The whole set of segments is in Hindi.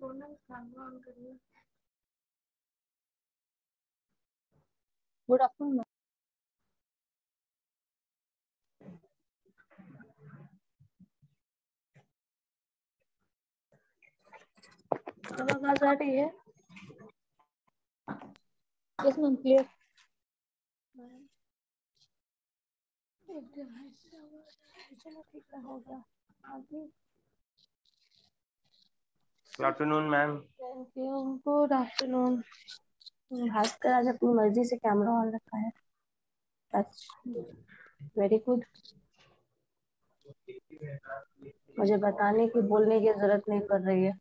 Good afternoon. आवाज आ रही है? Yes ma'am, clear. चलो ठीक है, हो गया। अभी good afternoon ma'am. Thank you. Good afternoon. Bhaskar आज अपनी मर्जी से कैमरा ऑन रखा है। Very good. मुझे बताने की, बोलने की जरूरत नहीं पड़ रही है।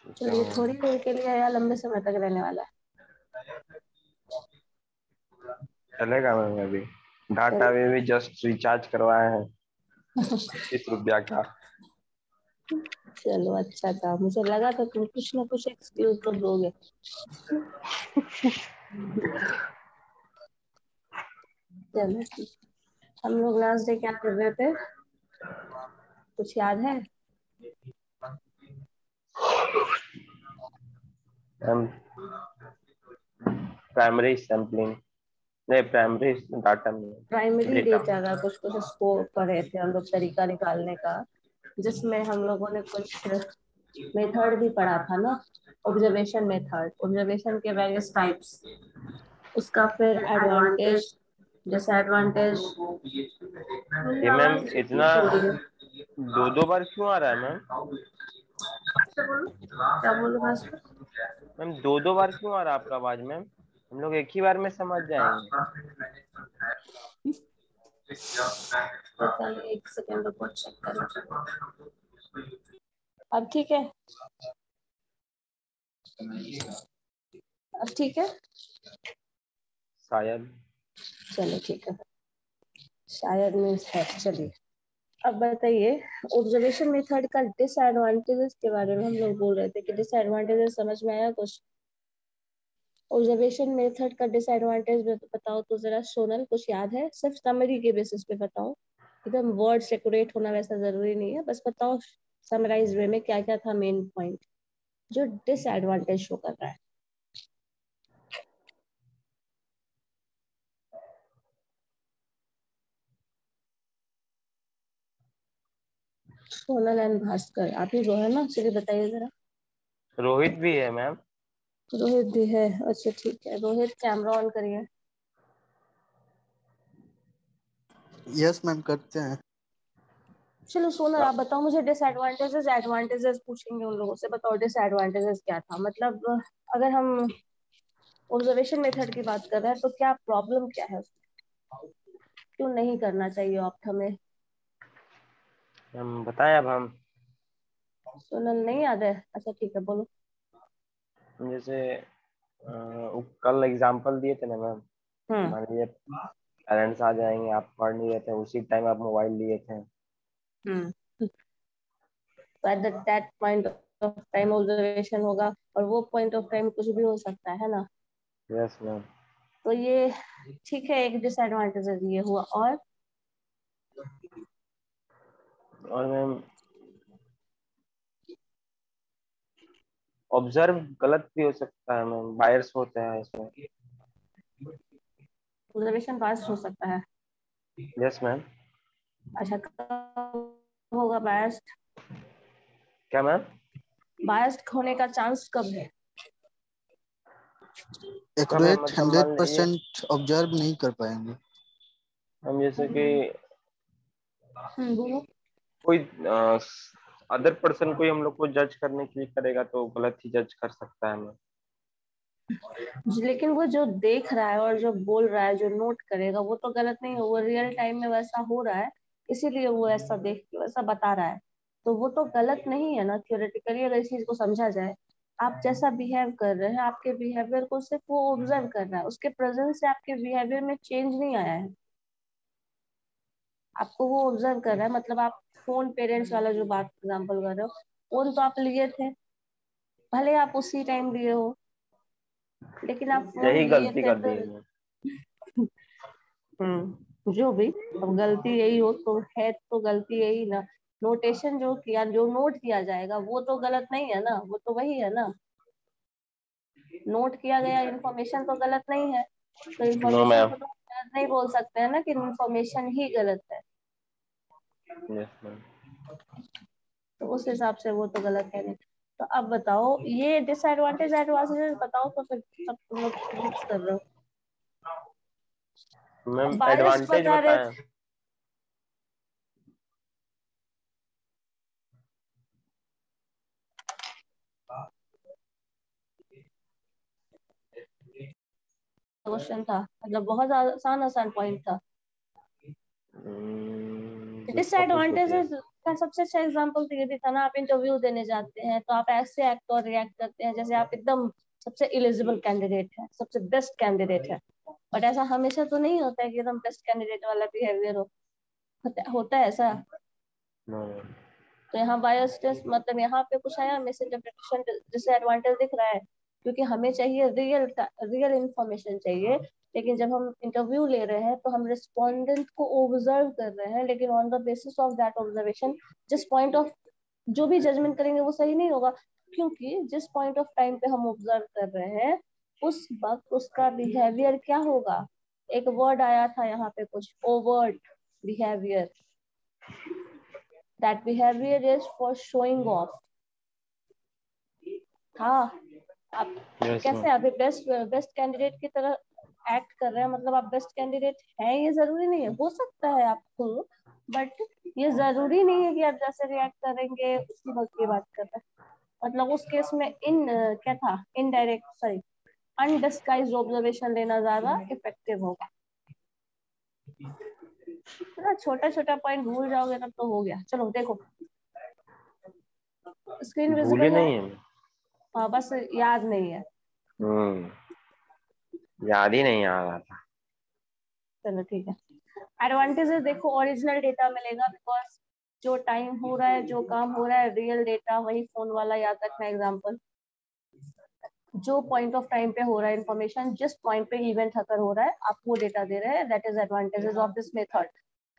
चलिए, थोड़ी देर के लिए या लंबे समय तक रहने वाला है? चलेगा मैम। अभी डाटा भी जस्ट रिचार्ज करवाए हैं 30 रुपया का। चलो, अच्छा था। मुझे लगा था तुम कुछ ना कुछ एक्सक्यूज तो दोगे। चलो ठीक। हम लोग लास्ट डे क्या कर रहे थे, कुछ याद है? प्राइमरी सैम्पलिंग, नहीं प्राइमरी डाटा में प्राइमरी डेटा। डेटा का कुछ कुछ स्कोर पढ़े थे हम लोग, तरीका निकालने का, जिसमें हम लोगों ने कुछ मेथड भी पढ़ा था ना। ऑब्जर्वेशन मेथड, ऑब्जर्वेशन के वेरियस टाइप्स, उसका फिर एडवांटेज, डिसएडवांटेज। ये मैम इतना दो दो बार क्यों आ रहा है मैम? क्या बोलूं भास्कर? मैम दो दो बार क्यों आ रहा है आपका आवाज मैम? हम लोग एक ही बार में समझ जाएंगे। पता नहीं, एक सेकंड रुको, चेक करो। अब ठीक है? अब ठीक है? शायद। चलो ठीक है, शायद मीन्स है। चलिए, अब बताइए, ऑब्जर्वेशन मेथड का डिसएडवांटेजेस के बारे में हम लोग बोल रहे थे कि डिसएडवांटेजेस समझ में आया कुछ? ऑब्जर्वेशन मेथड का डिसएडवांटेज बताओ तो जरा। सोनल, कुछ याद है? सिर्फ समरी के बेसिस पे बताओ, एकदम वर्ड सेकुरेट होना वैसा जरूरी नहीं है, बस बताओ समराइज वे में क्या क्या था मेन पॉइंट जो डिसएडवांटेज शो कर रहा है। सोनल एंड भास्कर, आप ही दो है ना? चलिए बताइए जरा। रोहित भी है मैम। रोहित भी है? अच्छा ठीक है, रोहित कैमरा ऑन करिए। यस मैम, करते हैं। चलो सोनल, आप बताओ मुझे डिसएडवांटेजेस एडवांटेजेस पूछेंगे उन लोगों से, बताओ डिसएडवांटेजेस क्या था। मतलब अगर हम ऑब्जर्वेशन मेथड की बात कर रहे हैं तो क्या प्रॉब्लम क्या है उसमें, क्यों नहीं करना चाहिए ऑप्ट हमें? हम बताएं अब हम। सोनल नहीं याद है? अच्छा ठीक है, बोलो। जैसे वो कल एग्जांपल दिए थे ना मैम। मान लीजिए पेरेंट्स आ जाएंगे, आप पढ़ नहीं रहे थे, उसी टाइम आप मोबाइल लिए थे। At that point of time observation होगा, और वो पॉइंट ऑफ टाइम कुछ भी हो सकता है ना। Yes ma'am. तो ये ठीक है, एक डिसएडवांटेज ये हुआ। और मैम ऑब्जर्व गलत भी हो सकता है मैम, बायर्स होते हैं इसमें। ऑब्जर्वेशन पास हो सकता है? Yes ma'am. अच्छा, कब होगा बायस्ड? क्या मैम? बायस्ड होने का चांस कब है? मैम एक्यूरेट मतलब मान लीजिए 100% ऑब्जर्व नहीं कर पाएंगे। हम जैसे कि बोलो। कोई अदर पर्सन कोई हम लोग को जज करने के लिए करेगा तो गलत ही जज कर सकता है हमें। लेकिन वो जो देख रहा है और जो बोल रहा है, जो नोट करेगा, वो तो गलत नहीं है। वो रियल टाइम में वैसा हो रहा है, इसीलिए वो ऐसा देख के वैसा बता रहा है, तो वो तो गलत नहीं है ना। थ्योरेटिकली अगर इस चीज को समझा जाए, आप जैसा बिहेव कर रहे हैं, आपके बिहेवियर को सिर्फ वो ऑब्जर्व कर रहा है, उसके प्रेजेंस से आपके बिहेवियर में चेंज नहीं आया है, आपको वो ऑब्जर्व कर रहा है। मतलब आप फोन पेरेंट्स वाला जो बात एग्जाम्पल कर रहे हो, फोन तो आप लिए थे, भले आप उसी टाइम लिए हो, लेकिन आप फोन यही लिए गलती थे कर दी तो। है मैम। जो भी, अब गलती यही हो तो है, तो गलती यही ना। नोटेशन जो किया, जो नोट किया जाएगा वो तो गलत नहीं है ना, वो तो वही है ना, नोट किया गया इंफॉर्मेशन तो गलत नहीं है, तो नो इंफॉर्मेशन मैम। को तो गलत नहीं बोल सकते हैं ना कि इंफॉर्मेशन ही गलत है, यस मैम। तो उस हिसाब से वो तो गलत है नहीं। तो अब बताओ ये डिसएडवांटेज एडवांटेज बताओ, तो फिर सब तुम लोग मिक्स कर रहे हो। मैम बायस एडवांटेज बता रहे बताएं। थे। क्वेश्चन था, मतलब बहुत आसान आसान पॉइंट था। दूसरा पूछ लीजिए। डिसएडवांटेजेस का सबसे अच्छा एग्जांपल तो ये भी था ना, आप इंटरव्यू देने जाते हैं तो आप ऐसे एक्ट और रिएक्ट करते हैं जैसे आप एकदम सबसे एलिजिबल कैंडिडेट है, सबसे बेस्ट कैंडिडेट है, बट ऐसा हमेशा तो नहीं होता है कि एकदम बेस्ट कैंडिडेट वाला बिहेवियर होता है ऐसा। नो। तो यहाँ बायस मतलब यहाँ पे कुछ आया मिस इंटरप्रिटेशन, डिसएडवांटेज दिख रहा है, क्योंकि हमें चाहिए रियल इंफॉर्मेशन चाहिए, लेकिन जब हम इंटरव्यू ले रहे हैं तो हम रिस्पोंडेंट को ऑब्जर्व कर रहे हैं, लेकिन on the basis of that observation जिस पॉइंट ऑफ जो भी जजमेंट करेंगे वो सही नहीं होगा, क्योंकि जिस पॉइंट ऑफ टाइम पे हम ऑब्जर्व कर रहे हैं उस वक्त उसका बिहेवियर क्या होगा। एक वर्ड आया था यहाँ पे कुछ, overt behaviour, that behavior is for showing off। हाँ, आप यस मैम। कैसे अभी बेस्ट बेस्ट कैंडिडेट की तरह एक्ट कर रहे हैं, मतलब आप बेस्ट कैंडिडेट हैं ये जरूरी नहीं है, हो सकता है आपको, बट ये जरूरी नहीं है कि आप जैसे रिएक्ट करेंगे उसी वक्त की बात कर रहे हैं। मतलब उस केस में क्या था, इनडायरेक्ट सॉरी अनडिस्गाइज्ड ऑब्जर्वेशन लेना ज्यादा इफेक्टिव होगा। छोटा छोटा पॉइंट भूल जाओगे तब तो हो गया। चलो देखो, स्क्रीन भूले विजिबल है। नहीं है। हाँ बस याद नहीं है। याद ही नहीं आ रहा था। चलो ठीक है। एडवांटेजेस देखो, ओरिजिनल डेटा मिलेगा, बिकॉज जो टाइम हो रहा है, जो काम हो रहा है, रियल डेटा, वही फोन वाला याद रखना एग्जांपल, जो पॉइंट ऑफ टाइम पे हो रहा है इन्फॉर्मेशन, जिस पॉइंट पे इवेंट अकर हो रहा है आप वो डेटा दे रहे हैं, that is advantages of this method.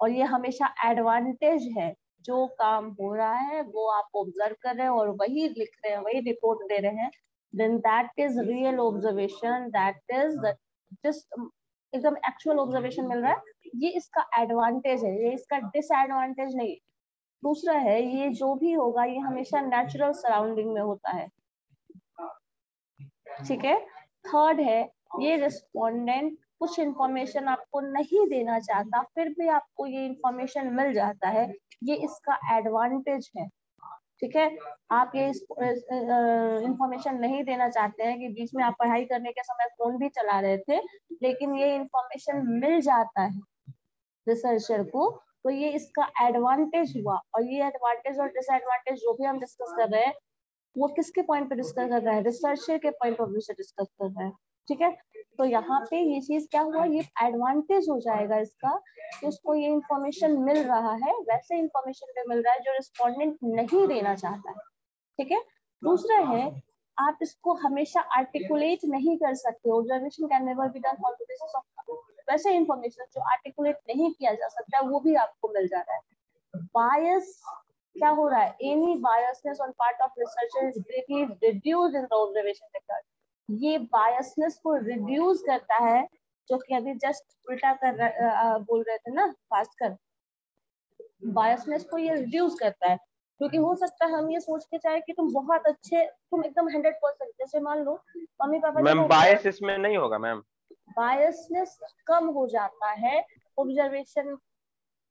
और ये हमेशा एडवांटेज है, जो काम हो रहा है वो आप ऑब्जर्व कर रहे हैं और वही लिख रहे हैं, वही रिपोर्ट दे रहे हैं, then that is real observation, that is just एकदम एक्चुअल ऑब्जर्वेशन मिल रहा है, ये इसका एडवांटेज है, ये इसका डिसएडवांटेज नहीं। दूसरा है, ये जो भी होगा ये हमेशा नेचुरल सराउंडिंग में होता है, ठीक है। थर्ड है, ये रिस्पोंडेंट कुछ इंफॉर्मेशन आपको नहीं देना चाहता, फिर भी आपको ये इंफॉर्मेशन मिल जाता है, ये इसका एडवांटेज है, ठीक है। आप ये इंफॉर्मेशन नहीं देना चाहते हैं कि बीच में आप पढ़ाई करने के समय फोन भी चला रहे थे, लेकिन ये इंफॉर्मेशन मिल जाता है रिसर्चर को, तो ये इसका एडवांटेज हुआ। और ये एडवांटेज और डिसएडवांटेज जो भी हम डिस्कस कर रहे हैं वो किसके पॉइंट पे डिस्कस कर रहा है, रिसर्चर के पॉइंट ऑफ व्यू से डिस्कस कर रहा है, ठीक है। तो यहाँ पे ये चीज क्या हुआ, ये एडवांटेज हो जाएगा इसका कि उसको ये इंफॉर्मेशन मिल रहा है, वैसे इंफॉर्मेशन पे मिल रहा है जो रिस्पोंडेंट नहीं देना चाहता है, ठीक है। दूसरा है, आप इसको हमेशा आर्टिकुलेट नहीं कर सकते, observation can never be done on the basis of वैसे इंफॉर्मेशन जो आर्टिकुलेट नहीं किया जा सकता वो भी आपको मिल जा रहा है। बायस क्या हो रहा है, any biasness on part of researcher is greatly reduced in the observation method. ये बायसनेस को रिड्यूस करता है, जो कि अभी जस्ट उल्टा बोल रहे थे ना भास्कर, बायसनेस को ये रिड्यूस करता है, क्योंकि हो सकता है हम ये सोच के चाहे कि तुम बहुत अच्छे, तुम एकदम 100%, जैसे मान लो मम्मी पापा मैम जब बायस इसमें नहीं होगा मैम। बायसनेस कम हो जाता है ऑब्जर्वेशन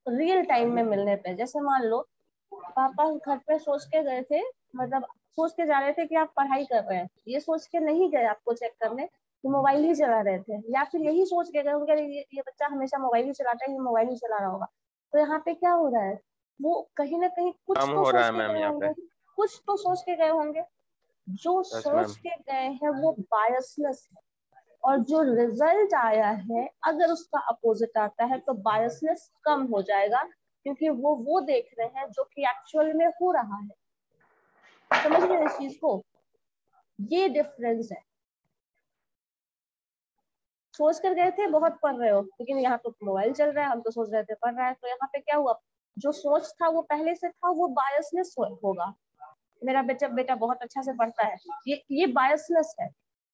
रियल टाइम में मिलने पे। जैसे मान लो पापा घर पे सोच के गए थे, मतलब सोच के जा रहे थे कि आप पढ़ाई कर रहे हैं, ये सोच के नहीं गए आपको चेक करने कि मोबाइल ही चला रहे थे, या फिर यही सोच के गए होंगे ये बच्चा हमेशा मोबाइल ही चलाता है, ये मोबाइल ही चला रहा होगा। तो यहाँ पे क्या हो रहा है, वो कहीं ना कहीं कुछ कम तो हो रहा सोच है के मैम गए यहाँ पे। होंगे, कुछ तो सोच के गए होंगे, जो यस मैम। सोच के गए हैं वो बायसनेस है। और जो रिजल्ट आया है अगर उसका अपोजिट आता है तो बायसनेस कम हो जाएगा, क्योंकि वो देख रहे हैं जो कि एक्चुअल में हो रहा है। समझ रहे हो इस चीज को, ये डिफरेंस है। सोच कर गए थे बहुत पढ़ रहे हो, लेकिन यहाँ तो मोबाइल चल रहा है, हम तो सोच रहे थे पढ़ रहा है, तो यहाँ पे क्या हुआ, जो सोच था वो पहले से था, वो बायसनेस होगा। मेरा बेटा बहुत अच्छा से पढ़ता है, ये बायसनेस है।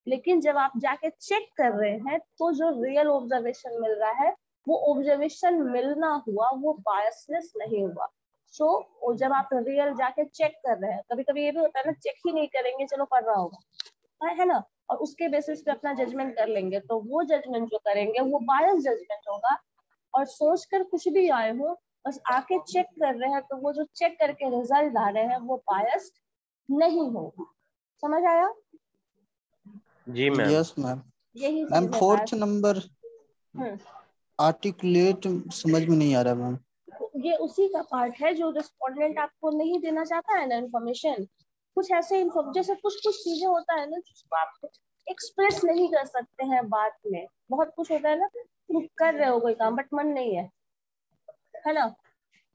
लेकिन जब आप जाके चेक कर रहे हैं तो जो रियल ऑब्जर्वेशन मिल रहा है, वो ऑब्जर्वेशन मिलना हुआ, वो बायसनेस नहीं हुआ। सो जब आप रियल जाके चेक कर रहे हैं, कभी कभी ये भी होता है ना, चेक ही नहीं करेंगे, चलो पढ़ रहा होगा, है ना, और उसके बेसिस पे अपना जजमेंट कर लेंगे, तो वो जजमेंट जो करेंगे वो बायस जजमेंट होगा। और सोच कर कुछ भी आए हो, बस आके चेक कर रहे हैं, तो वो जो चेक करके रिजल्ट आ रहे हैं वो बायस्ड नहीं होगा। समझ आया? जी मैम। Yes ma'am. यही मैम चीज है फोर्थ बात। नंबर हम्म आर्टिकुलेट समझ में नहीं आ रहा मैम। ये उसी का पार्ट है जो रिस्पोंडेंट आपको नहीं देना चाहता है ना इन्फॉर्मेशन। कुछ ऐसे जैसे कुछ कुछ चीजें होता है ना जिसको आप एक्सप्रेस नहीं कर सकते हैं बात में। बहुत कुछ होता है ना, तुम कर रहे हो कोई काम बट मन नहीं है ना,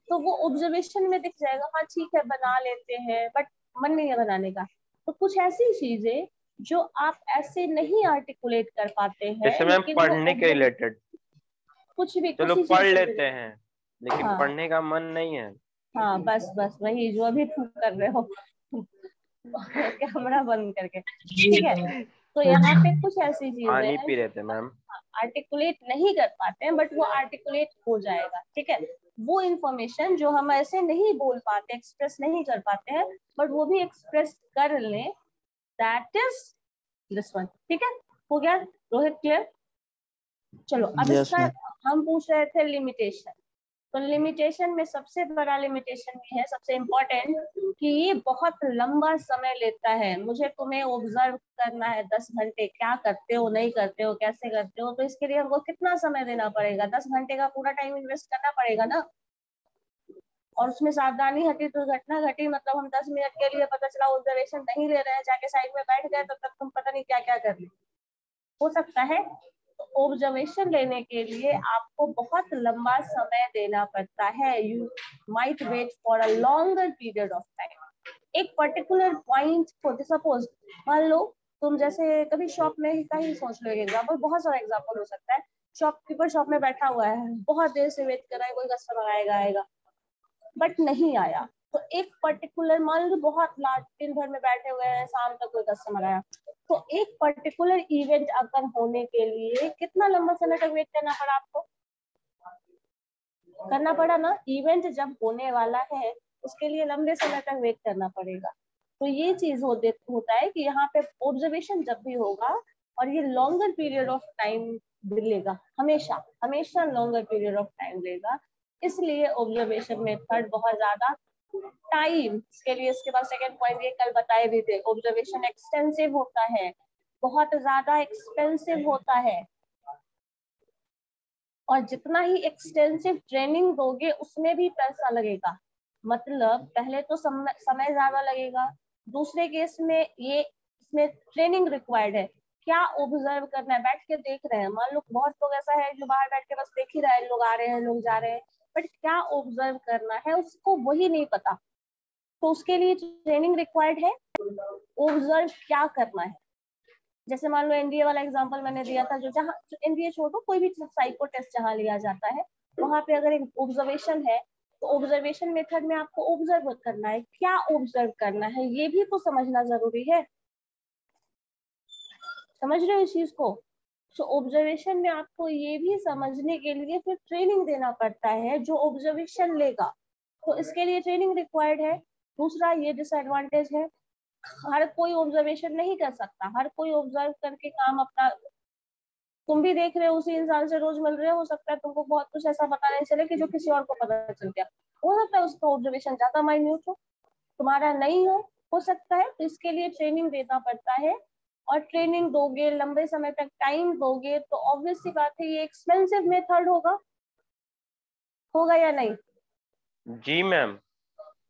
तो वो ऑब्जर्वेशन में दिख जाएगा, हाँ ठीक है बना लेते हैं बट मन नहीं है बनाने का। तो कुछ ऐसी चीजें जो आप ऐसे नहीं आर्टिकुलेट कर पाते हैं, जैसे मैम लेकिन वो पढ़ने के रिलेटेड, कुछ भी चलो किसी पढ़ चीज से लेते रिलेटेड। हैं लेकिन हाँ पढ़ने का मन नहीं है। हाँ, बस बस वही जो अभी तुम कर रहे हो कैमरा बंद करके, ठीक है। तो यहाँ पे कुछ ऐसी चीजें पानी हैं पी रहे थे मैम। आर्टिकुलेट नहीं कर पाते हैं, बट वो आर्टिकुलेट हो जाएगा, ठीक है। वो इंफॉर्मेशन जो हम ऐसे नहीं बोल पाते, एक्सप्रेस नहीं कर पाते हैं, बट वो भी एक्सप्रेस कर लें, दैट इज दिस वन, ठीक है। हो गया रोहित, क्लियर? चलो अब यस इसका मैम। हम पूछ रहे थे लिमिटेशन। तो लिमिटेशन में सबसे बड़ा लिमिटेशन ये है, सबसे इम्पोर्टेंट, कि ये बहुत लंबा समय लेता है। मुझे तुम्हें ऑब्जर्व करना है 10 घंटे, क्या करते हो, नहीं करते हो, कैसे करते हो, तो इसके लिए हमको कितना समय देना पड़ेगा? 10 घंटे का पूरा टाइम इन्वेस्ट करना पड़ेगा ना। और उसमें सावधानी हटी, दुर्घटना घटी, मतलब हम 10 मिनट के लिए पता चला ऑब्जर्वेशन नहीं ले रहे हैं, जाके साइड में बैठ गए, तब तक तुम पता नहीं क्या क्या कर रहे हो सकता है। ऑब्जर्वेशन लेने के लिए आपको बहुत लंबा समय देना पड़ता है। You might wait for a longer period of time. एक पर्टिकुलर पॉइंट होते, सपोज मान लो तुम जैसे कभी शॉप में का ही सोच लो, एग्जाम्पल, बहुत सारा एग्जाम्पल हो सकता है। शॉपकीपर शॉप में बैठा हुआ है, बहुत देर से वेट कर रहा है, कोई कस्टमर आएगा आएगा, बट नहीं आया। तो एक पर्टिकुलर, मान लो बहुत लास्ट दिन भर में बैठे हुए हैं, शाम तक कोई कस्टमर आया, तो एक पर्टिकुलर इवेंट अगर होने के लिए कितना लंबा समय तक वेट करना पड़ा आपको? करना पड़ा ना। इवेंट जब होने वाला है उसके लिए लंबे समय तक वेट करना पड़ेगा। तो ये चीज होता है कि यहाँ पे ऑब्जर्वेशन जब भी होगा और ये लॉन्गर पीरियड ऑफ टाइम लेगा, हमेशा हमेशा लॉन्गर पीरियड ऑफ टाइम लेगा। इसलिए ऑब्जर्वेशन मेथड बहुत ज्यादा टाइम, इसके लिए इसके बाद सेकंड पॉइंट ये कल बताए भी थे, ऑब्जर्वेशन एक्सटेंसिव होता है, बहुत ज्यादा एक्सपेंसिव होता है। और जितना ही एक्सटेंसिव ट्रेनिंग दोगे उसमें भी पैसा लगेगा। मतलब पहले तो समय ज्यादा लगेगा, दूसरे केस में ये इसमें ट्रेनिंग रिक्वायर्ड है। क्या ऑब्जर्व करना है, बैठ के देख रहे हैं, मान लो बहुत लोग ऐसा है जो बाहर बैठ के बस देख ही रहा है, लोग आ रहे हैं लोग जा रहे हैं, बट क्या ऑब्जर्व करना है उसको वही नहीं पता। तो उसके लिए ट्रेनिंग रिक्वायर्ड है, ऑब्जर्व क्या करना है। जैसे मान लो एनडीए वाला एग्जांपल मैंने दिया था, जो जहाँ एनडीए छोड़ो, कोई भी साइको टेस्ट जहाँ लिया जाता है, वहां पे अगर एक ऑब्जर्वेशन है, तो ऑब्जर्वेशन मेथड में आपको ऑब्जर्व करना है, क्या ऑब्जर्व करना है ये भी तो समझना जरूरी है। समझ रहे हो इस चीज को? तो ऑब्जर्वेशन में आपको ये भी समझने के लिए फिर ट्रेनिंग देना पड़ता है जो ऑब्जर्वेशन लेगा, तो इसके लिए ट्रेनिंग रिक्वायर्ड है। दूसरा ये डिसएडवांटेज है, हर कोई ऑब्जर्वेशन नहीं कर सकता, हर कोई ऑब्जर्व करके काम अपना, तुम भी देख रहे हो उसी इंसान से रोज मिल रहे हो सकता है तुमको बहुत कुछ ऐसा पता नहीं चले कि जो किसी और को पता चल गया, हो सकता है उसका ऑब्जर्वेशन ज्यादा माइन्यूट हो, तुम्हारा नहीं हो सकता है। तो इसके लिए ट्रेनिंग देना पड़ता है, और ट्रेनिंग दोगे, लंबे समय तक टाइम दोगे, तो ऑब्वियस सी बात है ये एक्सपेंसिव मेथड होगा, होगा या नहीं? जी मैम।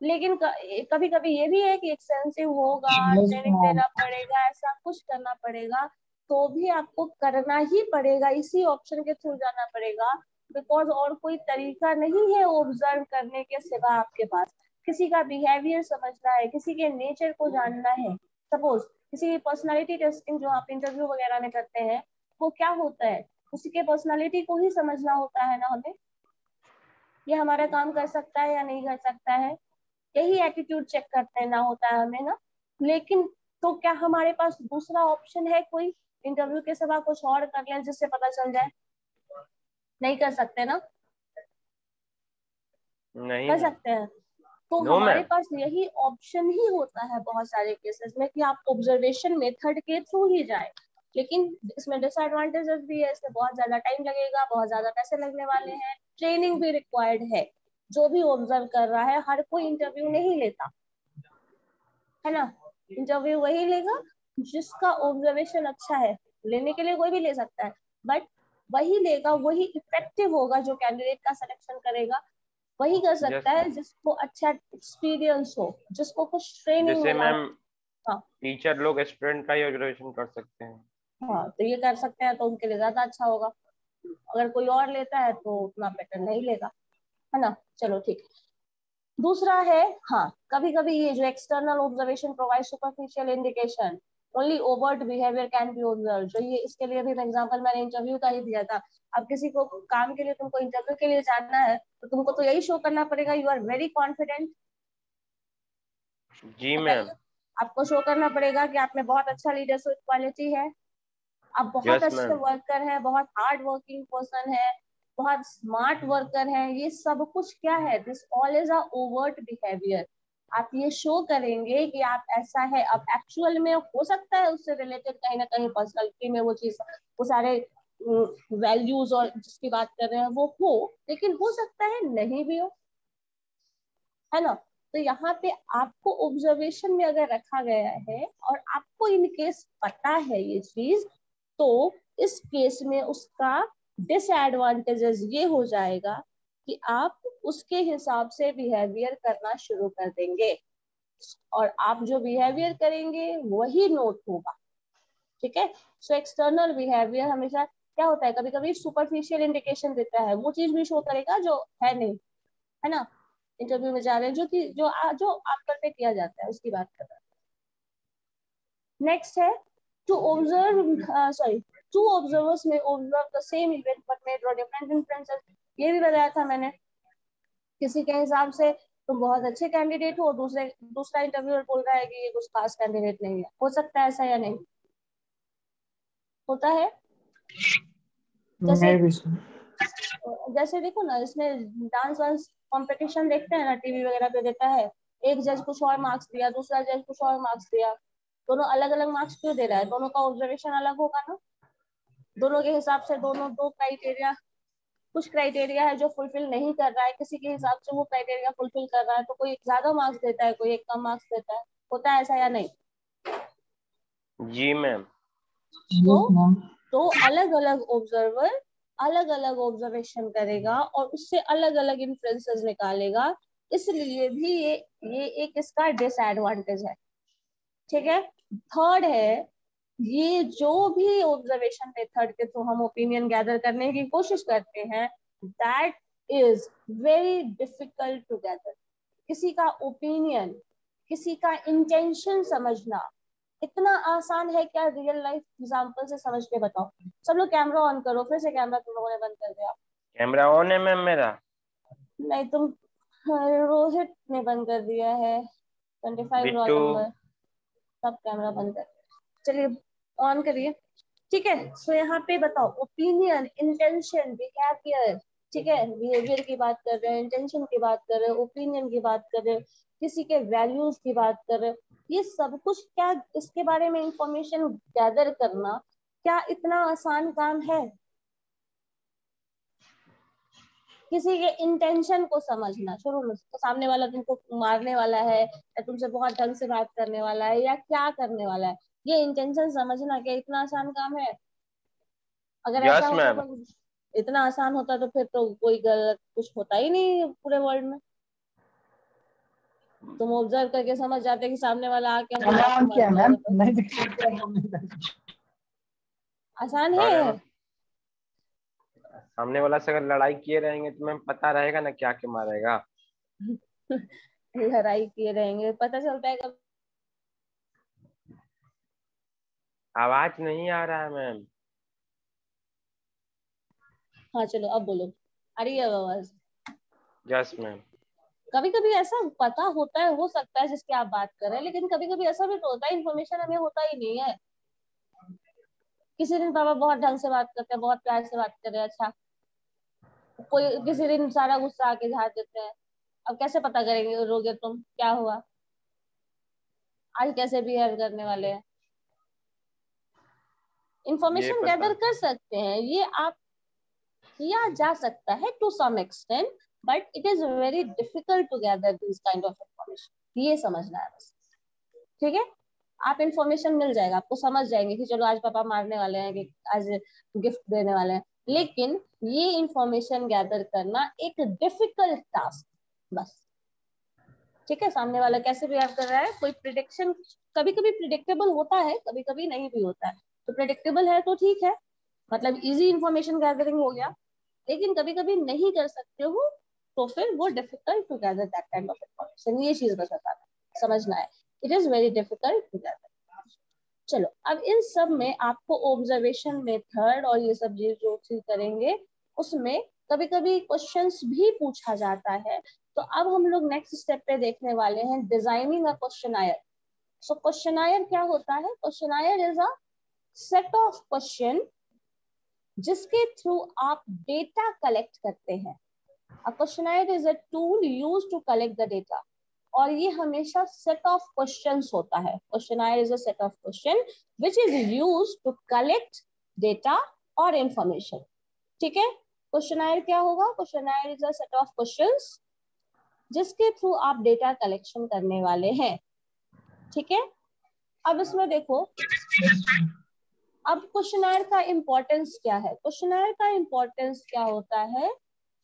लेकिन कभी कभी ये भी है कि एक्सपेंसिव होगा, ट्रेनिंग देना पड़ेगा, ऐसा कुछ करना पड़ेगा, तो भी आपको करना ही पड़ेगा, इसी ऑप्शन के थ्रू जाना पड़ेगा। बिकॉज और कोई तरीका नहीं है ऑब्जर्व करने के सिवा आपके पास। किसी का बिहेवियर समझना है, किसी के नेचर को जानना है। सपोज किसी पर्सनालिटी टेस्टिंग जो आप इंटरव्यू वगैरह में करते हैं, वो क्या होता है, उसी के पर्सनालिटी को ही समझना होता है ना हमें। ये हमारा काम कर सकता है या नहीं कर सकता है, यही एटीट्यूड चेक करते ना होता है हमें ना। लेकिन तो क्या हमारे पास दूसरा ऑप्शन है कोई, इंटरव्यू के सिवा कुछ और कर लें जिससे पता चल जाए? नहीं कर सकते ना। नहीं कर मैम। सकते हैं। तो नो हमारे मैम। पास यही ऑप्शन ही होता है बहुत सारे केसेस में कि आप ऑब्जर्वेशन मेथड के थ्रू ही जाए। लेकिन इसमें डिसएडवांटेजेस भी है, इसमें बहुत ज्यादा टाइम लगेगा, बहुत ज्यादा पैसे लगने वाले हैं, ट्रेनिंग भी रिक्वायर्ड है। जो भी ऑब्जर्व कर रहा है, हर कोई इंटरव्यू नहीं लेता है ना। इंटरव्यू वही लेगा जिसका ऑब्जर्वेशन अच्छा है। लेने के लिए कोई भी ले सकता है, बट वही लेगा, वही इफेक्टिव होगा जो कैंडिडेट का सिलेक्शन करेगा। वही कर सकता यस है मैम। जिसको अच्छा एक्सपीरियंस हो, जिसको कुछ ट्रेनिंग जैसे मिला हो। मैम हाँ। टीचर लोग स्टूडेंट का ही ऑब्जर्वेशन कर सकते हैं। हाँ, तो ये कर सकते हैं तो उनके लिए ज्यादा अच्छा होगा। अगर कोई और लेता है तो उतना बेटर नहीं लेगा, है ना। चलो ठीक है। दूसरा है, हाँ, कभी कभी ये जो external observation provide superficial indication, only overt behaviour can be observe. जो ये, इसके लिए भी एग्जांपल मैंने इंटरव्यू का ही दिया था। अब किसी को काम के लिए, तुमको इंटरव्यू के लिए जाना है, तो तुमको तो यही शो करना पड़ेगा, यू आर वेरी कॉन्फिडेंट। जी मैम। बताइए, आपको शो करना पड़ेगा कि आप में बहुत अच्छा लीडरशिप क्वालिटी है, आप बहुत यस अच्छे मैम। वर्कर हैं, बहुत हार्ड वर्किंग पर्सन है, बहुत स्मार्ट वर्कर है। ये सब कुछ क्या है, this all is a overt behaviour. आप ये शो करेंगे कि आप ऐसा है। अब एक्चुअल में हो सकता है उससे रिलेटेड कहीं ना कहीं पर्सनालिटी में वो चीज, वो सारे वैल्यूज और जिसकी बात कर रहे हैं वो हो, लेकिन हो सकता है नहीं भी हो, है ना। तो यहाँ पे आपको ऑब्जर्वेशन में अगर रखा गया है और आपको इन केस पता है ये चीज, तो इस केस में उसका डिसएडवांटेजेस ये हो जाएगा कि आप उसके हिसाब से बिहेवियर करना शुरू कर देंगे, और आप जो बिहेवियर करेंगे वही नोट होगा। ठीक है। सो एक्सटर्नल बिहेवियर हमेशा क्या होता है, कभी कभी सुपरफिशियल इंडिकेशन देता है, वो चीज भी शो करेगा जो है नहीं, है ना। इंटरव्यू में जा रहे हैं, जो आप पर पे किया जाता है उसकी बात कर रहे हैं। नेक्स्ट है to observe, sorry, two observers may observe the same event but made different influences. ये भी बताया था मैंने। किसी के हिसाब से तुम बहुत अच्छे कैंडिडेट हो, दूसरा इंटरव्यूअर बोल रहा है कि ये कुछ खास कैंडिडेट नहीं है। हो सकता है ऐसा या नहीं होता है। जैसे, मैं भी सुन। जैसे देखो ना, इसमें डांस वांस कंपटीशन देखते हैं ना, टीवी वगैरह पे देता है। एक जज कुछ और मार्क्स दिया, दूसरा जज कुछ और मार्क्स दिया। दोनों अलग अलग मार्क्स क्यों दे रहा है? दोनों का ऑब्जर्वेशन अलग होगा ना। दोनों के हिसाब से दोनों दो क्राइटेरिया, कुछ क्राइटेरिया है जो फुलफिल नहीं कर रहा है, किसी के हिसाब से वो क्राइटेरिया फुलफिल कर रहा है, तो कोई ज्यादा मार्क्स देता है, कोई एक कम मार्क्स देता है। होता है ऐसा या नहीं? जी मैम। तो यस मैम। अलग अलग ऑब्जर्वर अलग अलग ऑब्जर्वेशन करेगा और उससे अलग अलग इन्फ्लुएंसेस निकालेगा। इसलिए भी ये एक इसका डिसएडवांटेज है। ठीक है। थर्ड है, ये जो भी ऑब्जर्वेशन मेथड के थ्रू हम ओपिनियन गैदर करने की कोशिश करते हैं, that is very difficult to gather. किसी का ओपिनियन, किसी का इंटेंशन समझना इतना आसान है क्या? रियल लाइफ एग्जांपल से समझ के बताओ। सब लोग कैमरा ऑन करो, फिर से कैमरा तुम लोगों ने बंद कर दिया। कैमरा ऑन है मैम मेरा। नहीं, तुम, रोहित ने बंद कर दिया है, 25 रॉ बिट्टू। नंबर। सब कैमरा बंद कर, चलिए ऑन करिए। ठीक है। सो यहाँ पे बताओ, ओपिनियन, इंटेंशन, बिहेवियर। ठीक है, बिहेवियर की बात कर रहे हैं, इंटेंशन की बात कर रहे हैं, ओपिनियन की बात कर रहे हैं, किसी के वैल्यूज की बात कर रहे हैं। ये सब कुछ क्या, इसके बारे में इंफॉर्मेशन गैदर करना क्या इतना आसान काम है? किसी के इंटेंशन को समझना, शुरू में तो सामने वाला तुमको मारने वाला है या तुमसे बहुत ढंग से बात करने वाला है या क्या करने वाला है, ये इंटेंशन समझना क्या इतना आसान काम है? अगर ऐसा यस होता मैम। तो, इतना आसान होता तो फिर तो कोई गलत कुछ होता ही नहीं पूरे वर्ल्ड में। तुम ऑब्जर्व करके समझ जाते कि सामने वाला आके हमको चाकू ऑन मार किया के मैम, जाएगा, तो नहीं दिखा। आसान है। अरे मैम, सामने वाला से अगर लड़ाई किए रहेंगे तो मैम पता रहेगा ना क्या क्या मारेगा। लड़ाई किए रहेंगे पता चलता है कब। आवाज नहीं आ रहा है मैम। हाँ चलो अब बोलो, आ रही है आवाज? Yes ma'am. कभी कभी ऐसा पता होता है, हो सकता है जिसकी आप बात कर रहे हैं, लेकिन कभी कभी ऐसा भी तो होता है इन्फॉर्मेशन हमें होता ही नहीं है। किसी दिन पापा बहुत ढंग से बात करते हैं, बहुत प्यार से बात कर रहे हैं, अच्छा, कोई किसी दिन सारा गुस्सा आके झाड़ देते हैं। अब कैसे पता करेंगे रोगे तुम क्या हुआ, आज कैसे बिहेव करने वाले हैं। ये इंफॉर्मेशन पता। गैदर कर सकते हैं, ये आप किया जा सकता है to some extent, but it is very difficult to gather this kind of information, ये समझना है बस। ठीक है, आप इंफॉर्मेशन मिल जाएगा, आपको समझ जाएंगे कि चलो आज पापा मारने वाले हैं, कि आज गिफ्ट देने वाले हैं, लेकिन ये इंफॉर्मेशन गैदर करना एक डिफिकल्ट टास्क बस। ठीक है, सामने वाला कैसे बिहेव कर रहा है, कोई प्रिडिक्शन, कभी कभी प्रिडिक्टेबल होता है, कभी कभी नहीं भी होता है। तो प्रिडिक्टेबल है तो ठीक है, मतलब इजी इंफॉर्मेशन गैदरिंग हो गया, लेकिन कभी कभी नहीं कर सकते हो तो फिर वो difficult to gather that kind of information, ये चीज बस बताना समझना है, it is very difficult to gather. चलो, अब इन सब में आपको ऑब्जर्वेशन मेथड और ये सब जो चीज करेंगे उसमें कभी कभी क्वेश्चंस भी पूछा जाता है। तो अब हम लोग नेक्स्ट स्टेप पे देखने वाले हैं designing a questionnaire. So questionnaire क्या होता है, questionnaire is a set of question जिसके थ्रू आप डेटा कलेक्ट करते हैं। A questionnaire is a tool used to collect the data, और ये हमेशा सेट ऑफ क्वेश्चंस होता है। Questionnaire is a set of question which is used to collect data और इंफॉर्मेशन। ठीक है, क्वेश्चनायर क्या होगा, questionnaire is a set of questions जिसके थ्रू आप डेटा कलेक्शन करने वाले हैं। ठीक है, अब इसमें देखो, अब क्वेश्चनायर का इंपॉर्टेंस क्या है, क्वेश्चनायर का इंपॉर्टेंस क्या होता है,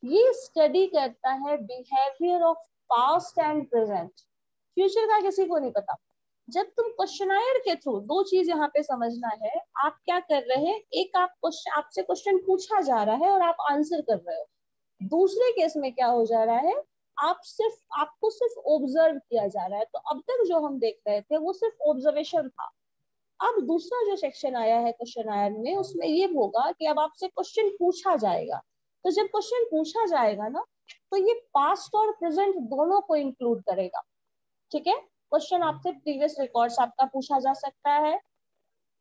ये स्टडी करता है behaviour of past and present. Future का किसी को नहीं पता। जब तुम क्वेश्चनायर के थ्रू, दो चीज यहाँ पे समझना है, आप क्या कर रहे हैं, एक आप आपसे क्वेश्चन पूछा जा रहा है और आप आंसर कर रहे हो। दूसरे केस में क्या हो जा रहा है, आपको सिर्फ ऑब्जर्व किया जा रहा है। तो अब तक जो हम देख रहे थे वो सिर्फ ऑब्जर्वेशन था। अब दूसरा जो सेक्शन आया है क्वेश्चनायर में, उसमें ये होगा कि अब आपसे क्वेश्चन पूछा जाएगा। तो जब क्वेश्चन पूछा जाएगा ना, तो ये पास्ट और प्रेजेंट दोनों को इंक्लूड करेगा। ठीक है, क्वेश्चन आपसे प्रीवियस रिकॉर्ड्स आपका पूछा जा सकता है,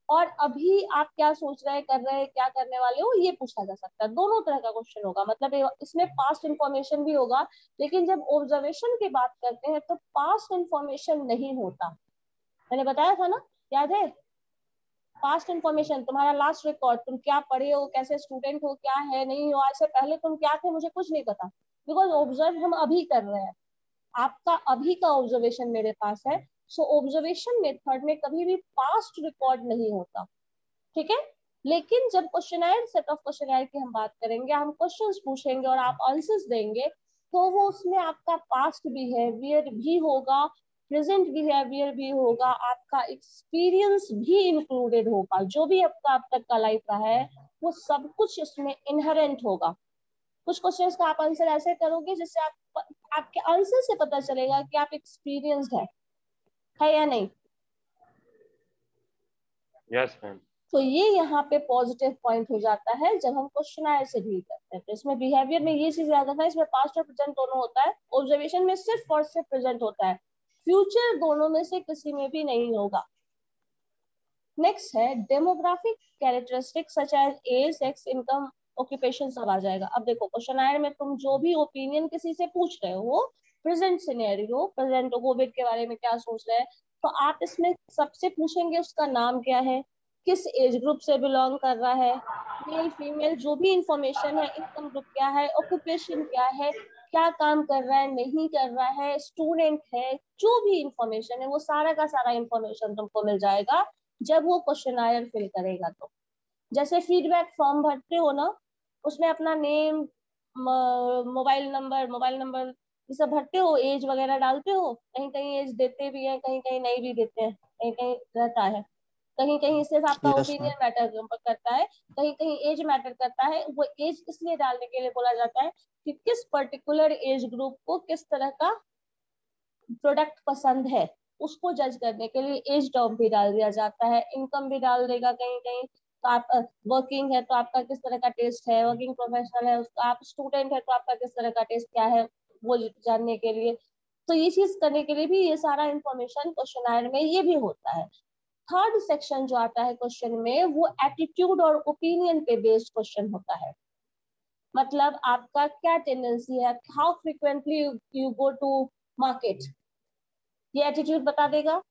और अभी आप क्या सोच रहे हैं, कर रहे हैं, क्या करने वाले हो, ये पूछा जा सकता है। दोनों तरह का क्वेश्चन होगा, मतलब इसमें पास्ट इंफॉर्मेशन भी होगा, लेकिन जब ऑब्जर्वेशन की बात करते हैं तो पास्ट इंफॉर्मेशन नहीं होता। मैंने बताया था ना, याद है, पास्ट इंफॉर्मेशन, तुम्हारा लास्ट रिकॉर्ड, तुम क्या पढ़े हो, कैसे स्टूडेंट हो, क्या है नहीं हो, आज से पहले तुम क्या थे, मुझे कुछ नहीं पता, बिकॉज ऑब्जर्व हम अभी कर रहे हैं। आपका अभी का ऑब्जर्वेशन मेरे पास है। सो ऑब्जर्वेशन मेथड में कभी भी पास्ट रिकॉर्ड नहीं होता। ठीक है, लेकिन जब क्वेश्चनायर, सेट ऑफ क्वेश्चनायर की हम बात करेंगे, हम क्वेश्चंस पूछेंगे और आप आंसर्स देंगे, तो वो उसमें आपका पास्ट बिहेवियर भी होगा, प्रेजेंट बिहेवियर भी होगा, आपका एक्सपीरियंस भी इंक्लूडेड होगा। जो भी आपका अब तक का लाइफ रहा है वो सब कुछ इसमें इनहेरेंट होगा। कुछ क्वेश्चंस का आप आंसर ऐसे करोगे जिससे आपके आंसर से पता चलेगा कि आप एक्सपीरियंस्ड है या नहीं। Yes ma'am. तो ये यहाँ पे पॉजिटिव पॉइंट हो जाता है जब हम क्वेश्चनायर से डील करते हैं। तो इसमें बिहेवियर में ये चीज याद रखना है, इसमें पास्ट और प्रेजेंट दोनों होता है, ऑब्जर्वेशन में सिर्फ और सिर्फ प्रेजेंट होता है, फ्यूचर दोनों में से किसी में भी नहीं होगा। नेक्स्ट है demographic characteristic such age age, sex, income, occupation, सब आ जाएगा। अब देखो, क्वेश्चनायर में तुम जो भी ओपिनियन किसी से पूछ रहे हो वो प्रेजेंट सिनेरियो, प्रेजेंट कोविड के बारे में क्या सोच रहे हैं, तो आप इसमें सबसे पूछेंगे उसका नाम क्या है, किस एज ग्रुप से बिलोंग कर रहा है, मेल फीमेल, जो भी इंफॉर्मेशन है, इनकम ग्रुप क्या है, ऑक्यूपेशन क्या है, क्या काम कर रहा है, नहीं कर रहा है, स्टूडेंट है, जो भी इंफॉर्मेशन है वो सारा का सारा इंफॉर्मेशन तुमको मिल जाएगा जब वो क्वेश्चनायर फिल करेगा। तो जैसे फीडबैक फॉर्म भरते हो ना, उसमें अपना नेम, मोबाइल नंबर ये सब भरते हो, एज वगैरह डालते हो, कहीं कहीं एज देते भी है, कहीं कहीं नहीं भी देते हैं, कहीं कहीं रहता है, कहीं कहीं सिर्फ आपका यस मैम। ओपिनियन मैटर करता है, कहीं कहीं एज मैटर करता है। वो एज इसलिए डालने के लिए बोला जाता है कि किस पर्टिकुलर एज ग्रुप को किस तरह का प्रोडक्ट पसंद है, उसको जज करने के लिए एज टर्म भी डाल दिया जाता है, इनकम भी डाल देगा कहीं कहीं। तो आप वर्किंग है तो आपका किस तरह का टेस्ट है, वर्किंग प्रोफेशनल है उसका, आप स्टूडेंट है तो आपका किस तरह का टेस्ट क्या है, वो जानने के लिए। तो ये चीज करने के लिए भी ये सारा इंफॉर्मेशन क्वेश्चन में ये भी होता है। थर्ड सेक्शन जो आता है क्वेश्चन में वो एटीट्यूड और ओपिनियन पे बेस्ड क्वेश्चन होता है। मतलब आपका क्या टेंडेंसी है, how frequently you go to market, ये एटीट्यूड बता देगा।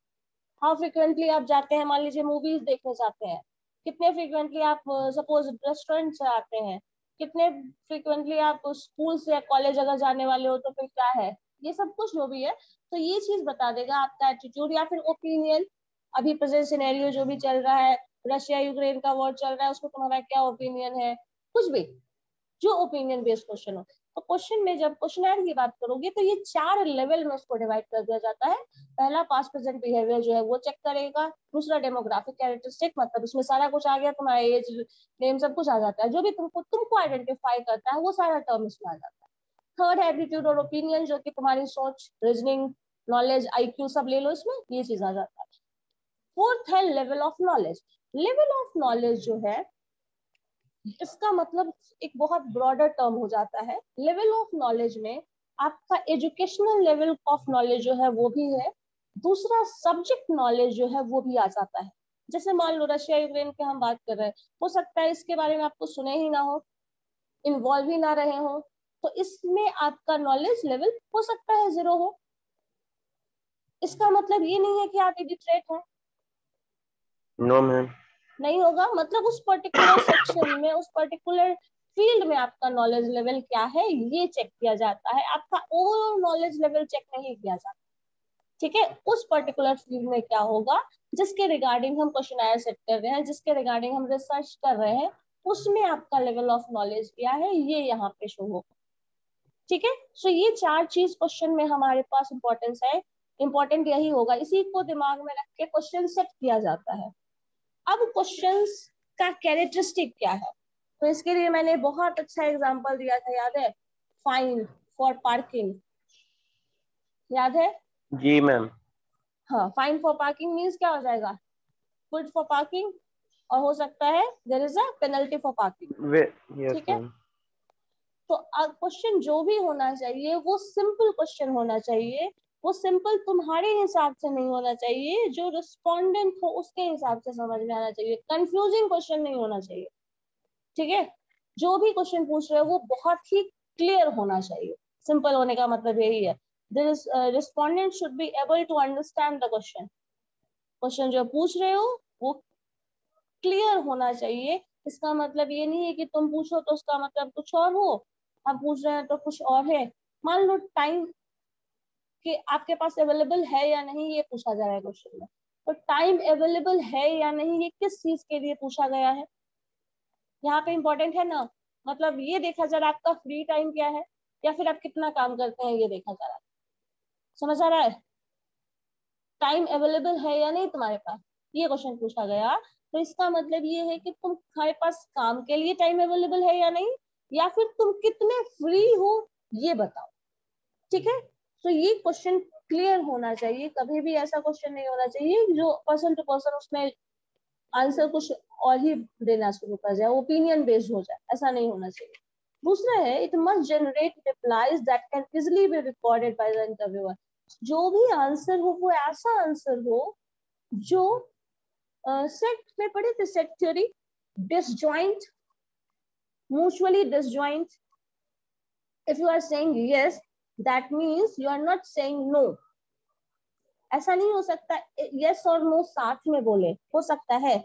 हाउ फ्रिक्वेंटली आप जाते हैं, मान लीजिए मूवीज देखने जाते हैं, कितने फ्रिक्वेंटली आप सपोज रेस्टोरेंट से आते हैं, कितने फ्रिक्वेंटली आप स्कूल से कॉलेज अगर जाने वाले हो तो फिर क्या है, ये सब कुछ जो भी है तो ये चीज बता देगा आपका एटीट्यूड। या फिर ओपिनियन, अभी प्रेजेंट सिनेरियो जो भी चल रहा है, रशिया यूक्रेन का वॉर चल रहा है, उसको तुम्हारा क्या ओपिनियन है, कुछ भी जो ओपिनियन बेस्ड क्वेश्चन हो। तो क्वेश्चन में जब क्वेश्चनर की बात करोगे तो ये 4 लेवल में उसको डिवाइड कर दिया जाता है। पहला पास्ट प्रेजेंट बिहेवियर जो है वो चेक करेगा। दूसरा डेमोग्राफिक कैरेक्टरिस्टिक, मतलब उसमें सारा कुछ आ गया, तुम्हारा एज नेम सब कुछ आ जाता है, जो भी तुमको आइडेंटिफाई करता है वो सारा टर्म इसमें आ जाता है। थर्ड है एटीट्यूड और ओपिनियन, जो कि तुम्हारी सोच, रीजनिंग, नॉलेज, आईक्यू सब ले लो, इसमें ये चीज आ जाता है। फोर्थ है level of knowledge. Level of knowledge जो है इसका मतलब एक बहुत ब्रॉडर टर्म हो जाता है। लेवल ऑफ नॉलेज में आपका एजुकेशनल लेवल ऑफ नॉलेज जो है वो भी है, दूसरा सब्जेक्ट नॉलेज जो है वो भी आ जाता है। जैसे मान लो रशिया यूक्रेन की हम बात कर रहे हैं, हो सकता है इसके बारे में आपको सुने ही ना हो, इन्वॉल्व ही ना रहे हो, तो इसमें आपका नॉलेज लेवल हो सकता है 0 हो। इसका मतलब ये नहीं है कि आप इलिटरेट हैं, नो मैम। नहीं होगा। मतलब उस पर्टिकुलर सेक्शन में, उस पर्टिकुलर फील्ड में आपका नॉलेज लेवल क्या है ये चेक किया जाता है, आपका ओवरऑल नॉलेज लेवल चेक नहीं किया जाता। ठीक है, उस पर्टिकुलर फील्ड में क्या होगा जिसके रिगार्डिंग हम क्वेश्चन सेट कर रहे हैं, जिसके रिगार्डिंग हम रिसर्च कर रहे हैं, उसमें आपका लेवल ऑफ नॉलेज क्या है ये यहाँ पे शो होगा। ठीक है, सो ये 4 चीज क्वेश्चन में हमारे पास इंपॉर्टेंस है, इंपॉर्टेंट यही होगा, इसी को दिमाग में रख के क्वेश्चन सेट किया जाता है। अब क्वेश्चंस का कैरेक्टरिस्टिक क्या है, तो इसके लिए मैंने बहुत अच्छा एग्जांपल दिया था, याद है? फाइन फॉर पार्किंग, याद है? जी मैम। हाँ, फाइन फॉर पार्किंग मीन्स क्या हो जाएगा, गुड फॉर पार्किंग, और हो सकता है there is a penalty for parking. Yes ठीक है, मैम। तो क्वेश्चन जो भी होना चाहिए वो सिंपल क्वेश्चन होना चाहिए, वो सिंपल तुम्हारे हिसाब से नहीं होना चाहिए, जो रिस्पोंडेंट हो उसके हिसाब से समझ में आना चाहिए, कंफ्यूजिंग क्वेश्चन नहीं होना चाहिए। ठीक है, जो भी क्वेश्चन पूछ रहे हो वो बहुत ही क्लियर होना चाहिए। सिंपल होने का मतलब यही है, respondent should be able to understand the question. Question जो पूछ रहे हो वो क्लियर होना चाहिए। इसका मतलब ये नहीं है कि तुम पूछो तो उसका मतलब कुछ और हो, आप पूछ रहे हैं तो कुछ और है। मान लो टाइम कि आपके पास अवेलेबल है या नहीं ये पूछा जा रहा है क्वेश्चन में, तो टाइम अवेलेबल है या नहीं ये किस चीज के लिए पूछा गया है, यहाँ पे इंपॉर्टेंट है ना। मतलब ये देखा जा रहा है आपका फ्री टाइम क्या है, या फिर आप कितना काम करते हैं ये देखा जा रहा है। समझ आ रहा है? टाइम अवेलेबल है या नहीं तुम्हारे पास, ये क्वेश्चन पूछा गया, तो इसका मतलब ये है कि तुम्हारे पास काम के लिए टाइम अवेलेबल है या नहीं, या फिर तुम कितने फ्री हो ये बताओ। ठीक है, तो ये क्वेश्चन क्लियर होना चाहिए, कभी भी ऐसा क्वेश्चन नहीं होना चाहिए जो पर्सन टू पर्सन उसमें आंसर कुछ और ही देना शुरू कर जाए, ओपिनियन बेस्ड हो जाए, ऐसा नहीं होना चाहिए। दूसरा है, it must generate replies that can easily be recorded by the interviewer. जो भी आंसर हो वो ऐसा आंसर हो जो सेट में पढ़े थे, set theory, disjoint, mutually disjoint. If you are saying yes that means you are not saying no. ऐसा नहीं हो सकता यस और नो साथ में बोले, हो सकता है?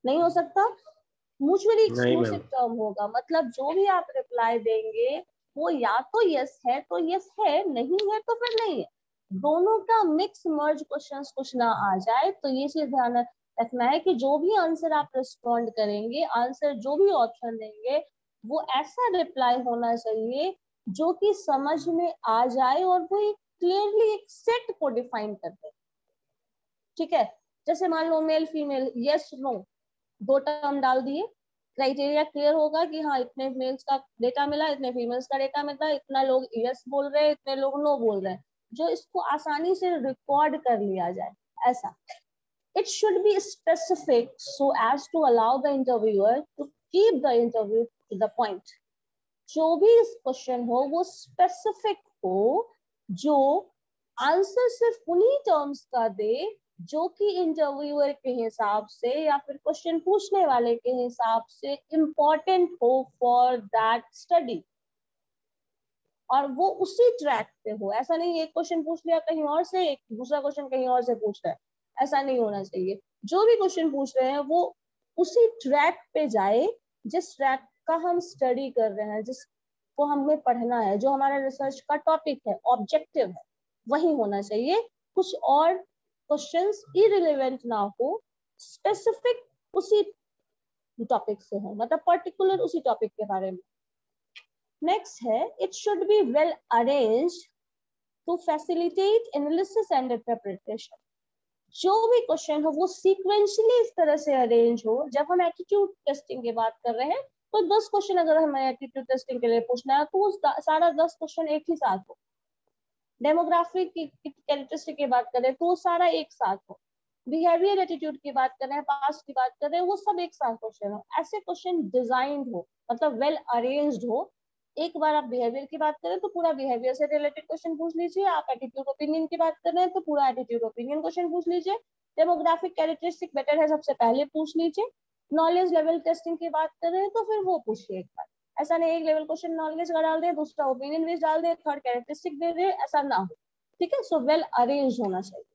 नहीं हो सकता। म्यूचुअली नहीं एक्सक्लूसिव मैम। टर्म होगा, मतलब जो भी आप रिप्लाई देंगे वो या तो यस है तो यस है, नहीं है तो फिर नहीं है। दोनों का मिक्स मर्ज क्वेश्चंस कुछ ना आ जाए, तो ये चीज ध्यान रखना है कि जो भी आंसर आप रिस्पॉन्ड करेंगे, आंसर जो भी ऑप्शन देंगे, वो ऐसा रिप्लाई होना चाहिए जो कि समझ में आ जाए और वो एक क्लियरली एक सेट को डिफाइन कर दे। ठीक है, जैसे मान लो male female, yes no, 2 term डाल दिए, क्राइटेरिया क्लियर होगा कि हाँ इतने मेल्स का डेटा मिला, इतने फीमेल्स का डेटा मिला, इतना लोग यस बोल रहे हैं, इतने लोग नो बोल रहे हैं, जो इसको आसानी से रिकॉर्ड कर लिया जाए, ऐसा। It should be specific so as to allow the interviewer to keep the interview to the point. जो भी क्वेश्चन हो वो स्पेसिफिक हो, जो आंसर सिर्फ उन्हीं टर्म्स का दे जो कि इंटरव्यूअर के हिसाब से या फिर क्वेश्चन पूछने वाले के हिसाब से इम्पोर्टेंट हो फॉर दैट स्टडी, और वो उसी ट्रैक पे हो। ऐसा नहीं एक क्वेश्चन पूछ लिया कहीं और से, एक दूसरा क्वेश्चन कहीं और से पूछ रहा है, ऐसा नहीं होना चाहिए। जो भी क्वेश्चन पूछ रहे हैं वो उसी ट्रैक पे जाए जिस ट्रैक का हम स्टडी कर रहे हैं, जिसको हमें पढ़ना है, जो हमारा रिसर्च का टॉपिक है, ऑब्जेक्टिव है, वही होना चाहिए। कुछ और क्वेश्चंस इरिलेवेंट ना हो, स्पेसिफिक उसी टॉपिक से हो, मतलब पर्टिकुलर उसी टॉपिक के बारे में। नेक्स्ट है, it should be well arranged to facilitate analysis and interpretation. जो भी क्वेश्चन हो वो सीक्वेंशियली इस तरह से अरेंज हो। जब हम एप्टीट्यूड टेस्टिंग की बात कर रहे हैं तो 10 क्वेश्चन अगर हमें एप्टीट्यूड टेस्टिंग के लिए पूछना है तो सारा 10 क्वेश्चन एक ही साथ हो। डेमोग्राफिक की कैरेक्टरिस्टिक की बात करें तो वो सारा एक साथ हो। बिहेवियर एटीट्यूड की बात कर रहे हैं, पास्ट की बात कर रहे हैं, वो सब एक साथ क्वेश्चन हो। ऐसे क्वेश्चन डिजाइंड हो, मतलब वेल अरेंज्ड हो। एक बार आप बिहेवियर की बात करें तो पूरा बिहेवियर से रिलेटेड क्वेश्चन पूछ लीजिए, आप एटीट्यूड ओपिनियन की बात कर रहे हैं तो पूरा एटीट्यूड ओपिनियन क्वेश्चन पूछ लीजिए, डेमोग्राफिक कैरेक्टरिस्टिक बेटर है सबसे पहले पूछ लीजिए, नॉलेज लेवल टेस्टिंग की बात कर रहे हैं तो फिर वो पूछिए एक बार। ऐसा नहीं एक लेवल क्वेश्चन नॉलेज का डाल दे, दूसरा ओपिनियन बेस्ड डाल दे, थर्ड कैरेक्टरिस्टिक दे दे, ऐसा ना हो। ठीक है, सो वेल अरेंज होना चाहिए।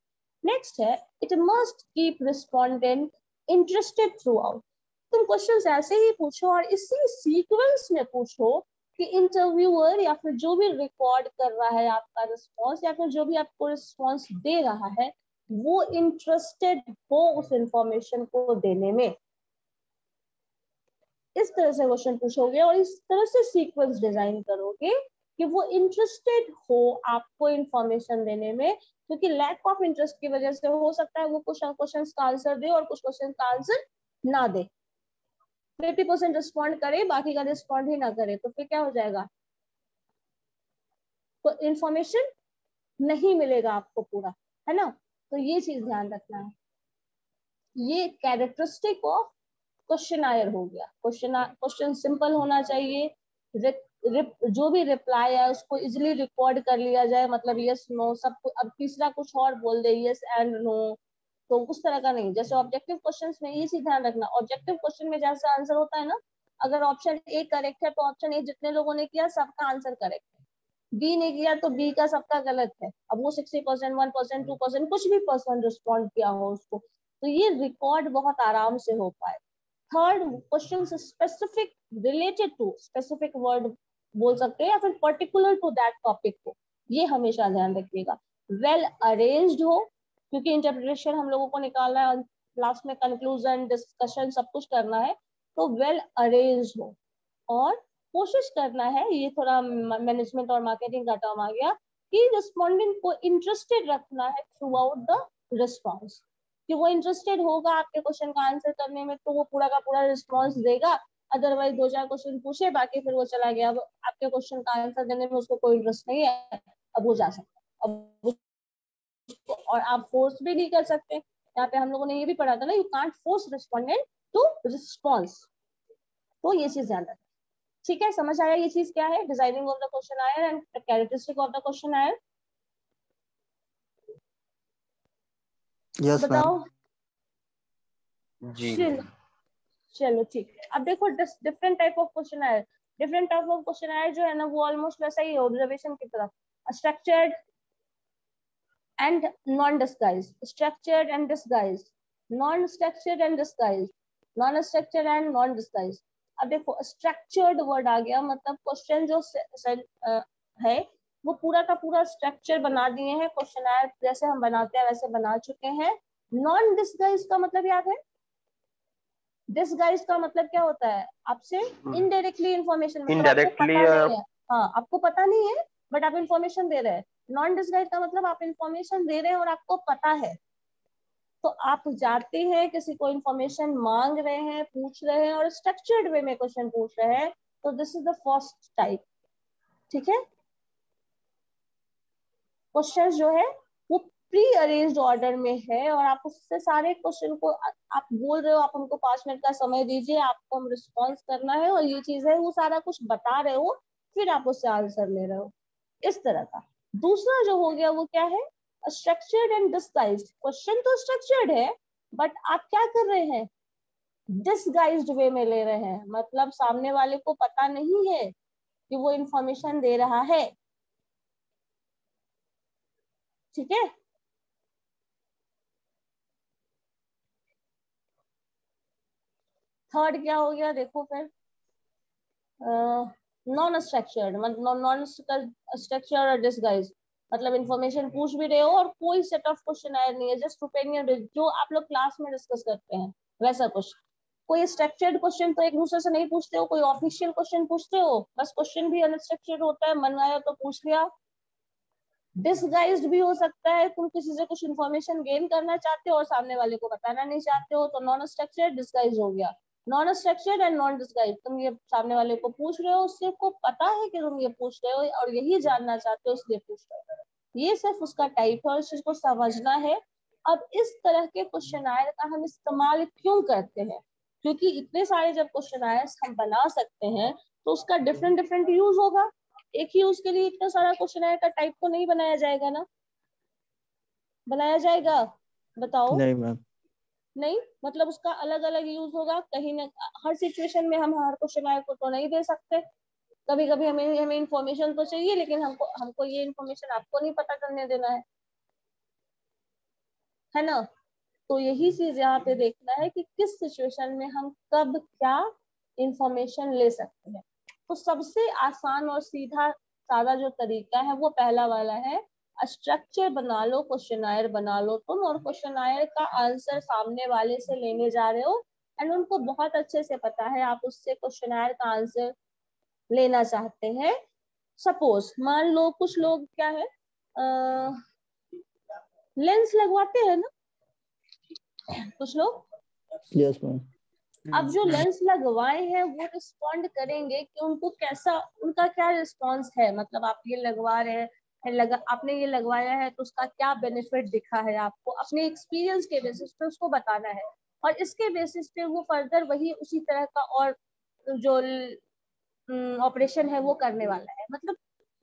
नेक्स्ट है, it must keep respondent interested through out. तुम क्वेश्चंस ऐसे ही पूछो और इसी सीक्वेंस में पूछो कि इंटरव्यूअर या फिर जो भी रिकॉर्ड कर रहा है आपका रिस्पॉन्स या फिर जो भी आपको रिस्पॉन्स दे रहा है वो इंटरेस्टेड हो उस इंफॉर्मेशन को देने में। इस तरह से क्वेश्चन पूछोगे और इस तरह से सीक्वेंस डिजाइन करोगे कि वो इंटरेस्टेड हो आपको इंफॉर्मेशन देने में, क्योंकि लैक ऑफ इंटरेस्ट की वजह से हो सकता है वो कुछ क्वेश्चन का आंसर दे और कुछ क्वेश्चन का आंसर ना दे। 50% रिस्पॉन्ड करे, बाकी का रिस्पॉन्ड ही ना करे, तो फिर क्या हो जाएगा, तो इंफॉर्मेशन नहीं मिलेगा आपको पूरा, है ना। तो ये चीज ध्यान रखना है। ये कैरेक्टरिस्टिक ऑफ क्वेश्चनायर हो गया। क्वेश्चन सिंपल होना चाहिए, जो भी रिप्लाई है उसको इजिली रिकॉर्ड कर लिया जाए, मतलब यस नो सब। अब तीसरा कुछ और बोल दे, यस एंड नो, तो उस तरह का नहीं। जैसे ऑब्जेक्टिव क्वेश्चंस में ये चीज ध्यान रखना, ऑब्जेक्टिव क्वेश्चन में जैसा आंसर होता है ना, अगर ऑप्शन ए करेक्ट है तो ऑप्शन ए जितने लोगों ने किया सबका आंसर करेक्ट है, बी ने किया तो बी का सबका गलत है। अब वो 60%, 1%, 2% कुछ भी पर्सन रिस्पॉन्ड किया हो उसको, तो ये रिकॉर्ड बहुत आराम से हो पाए। Third, question specific, related to specific word बोल सकते हैं या फिर पर्टिकुलर टू दैट टॉपिक को, ये हमेशा ध्यान रखिएगा। वेल अरेंज्ड हो, क्योंकि इंटरप्रिटेशन हम लोगों को निकालना है, लास्ट में कंक्लूजन डिस्कशन सब कुछ करना है, तो वेल अरेंज्ड हो। और कोशिश करना है, ये थोड़ा मैनेजमेंट और मार्केटिंग का टर्म आ गया, कि रिस्पोंडेंट को इंटरेस्टेड रखना है थ्रू आउट द रिस्पॉन्स, कि वो इंटरेस्टेड होगा आपके क्वेश्चन का आंसर करने में तो वो पूरा का पूरा रिस्पॉन्स देगा। अदरवाइज 2-4 क्वेश्चन पूछे बाकी फिर वो चला गया, अब आपके क्वेश्चन का आंसर देने में उसको कोई इंटरेस्ट नहीं है, अब वो जा सकता है। अब और आप फोर्स भी नहीं कर सकते, यहाँ पे हम लोगों ने ये भी पढ़ा था ना, you can't force respondent to response. तो ये चीज ध्यान रखें। ठीक है, समझ आया ये चीज क्या है, designing of the questionnaire and characteristic of the questionnaire. Yes बताओ। जी चलो चलो ठीक है। अब देखो different type of questionnaire, different type of questionnaire जो है ना वो ऑलमोस्ट वैसा ही है ऑब्जर्वेशन की तरफ, structured and non disguise, structured and disguise, non structured and disguise, non structured and non disguise. अब देखो स्ट्रक्चर्ड वर्ड आ गया, मतलब क्वेश्चन जो है वो पूरा का पूरा स्ट्रक्चर बना दिए हैं, क्वेश्चन आयर जैसे हम बनाते हैं वैसे बना चुके हैं। नॉन डिस्गाइज का मतलब याद है, डिसगाइज का मतलब क्या होता है, आपसे इनडायरेक्टली इंफॉर्मेशन, मतलब आपको इनडायरेक्टली। पता नहीं है, हाँ आपको पता नहीं है बट आप इंफॉर्मेशन दे रहे हैं। नॉन डिसगाइज का मतलब आप इंफॉर्मेशन दे रहे हैं और आपको पता है, तो आप जाते हैं किसी को इंफॉर्मेशन मांग रहे हैं, पूछ रहे हैं और स्ट्रक्चर्ड वे में क्वेश्चन पूछ रहे हैं, तो this is the first type. ठीक है, क्वेश्चन जो है वो प्री अरेंज्ड ऑर्डर में है और आप उससे सारे क्वेश्चन को आप बोल रहे हो, आप हमको 5 मिनट का समय दीजिए, आपको हम रिस्पॉन्स करना है और ये चीज है, वो सारा कुछ बता रहे हो, फिर आप उससे आंसर ले रहे हो, इस तरह का। दूसरा जो हो गया वो क्या है, स्ट्रक्चर्ड एंड डिस्गाइज्ड। क्वेश्चन तो स्ट्रक्चर्ड है बट आप क्या कर रहे हैं, डिसगाइज्ड वे में ले रहे हैं, मतलब सामने वाले को पता नहीं है कि वो इंफॉर्मेशन दे रहा है। ठीक है, थर्ड क्या हो गया देखो फिर, नॉन स्ट्रक्चर्ड, मतलब नॉन स्ट्रक्चर और डिसगाइज, मतलब इंफॉर्मेशन पूछ भी रहे हो और कोई सेट ऑफ क्वेश्चन आया नहीं है, जस्ट ओपिनियन जो आप लोग क्लास में डिस्कस करते हैं वैसा कुछ। कोई स्ट्रक्चर्ड क्वेश्चन तो एक दूसरे से नहीं पूछते हो, कोई ऑफिशियल क्वेश्चन पूछते हो, बस क्वेश्चन भी अनस्ट्रक्चर्ड होता है, मन आया तो पूछ लिया। डिसगाइज्ड भी हो सकता है, तुम किसी से कुछ इन्फॉर्मेशन गेन करना चाहते हो और सामने वाले को बताना नहीं चाहते हो, तो नॉन स्ट्रक्चर्ड डिसगाइज हो गया। Non structured and non disguise, तुम ये सामने वाले को पूछ रहे हो, उससे को पता है कि तुम ये पूछ रहे हो और यही जानना चाहते हो इसलिए पूछ रहे हो, ये सिर्फ उसका टाइप है और इस चीज को समझना है। अब इस तरह के क्वेश्चन आयर का हम इस्तेमाल क्यों करते हैं, क्योंकि इतने सारे जब क्वेश्चन आयर्स हम बना सकते हैं तो उसका डिफरेंट डिफरेंट यूज होगा। एक ही यूज के लिए इतना सारा क्वेश्चन आयर का टाइप तो नहीं बनाया जाएगा ना, बनाया जाएगा, बताओ। नहीं मैम। नहीं, मतलब उसका अलग अलग यूज होगा, कहीं ना हर सिचुएशन में हम हर क्वेश्चन आयर को तो नहीं दे सकते। कभी कभी हमें हमें इन्फॉर्मेशन तो चाहिए लेकिन हमको हमको ये इन्फॉर्मेशन आपको नहीं पता करने देना है ना। तो यही चीज यहाँ पे देखना है कि किस सिचुएशन में हम कब क्या इंफॉर्मेशन ले सकते हैं। तो सबसे आसान और सीधा सादा जो तरीका है वो पहला वाला है, स्ट्रक्चर बना लो, क्वेश्चनायर बना लो तुम, और क्वेश्चनायर का आंसर सामने वाले से लेने जा रहे हो एंड उनको बहुत अच्छे से पता है आप उससे क्वेश्चनायर का आंसर लेना चाहते हैं। सपोज मान लो कुछ लोग क्या है, लेंस लगवाते हैं ना कुछ लोग। Yes ma'am. अब जो लेंस लगवाए हैं वो रिस्पॉन्ड करेंगे कि उनको कैसा, उनका क्या रिस्पॉन्स है, मतलब आप ये लगवा रहे हैं, आपने ये लगवाया है तो उसका क्या बेनिफिट दिखा है आपको, अपने एक्सपीरियंस के बेसिस पे उसको बताना है और इसके बेसिस पे वो फर्दर वही उसी तरह का और जो ऑपरेशन है वो करने वाला है, मतलब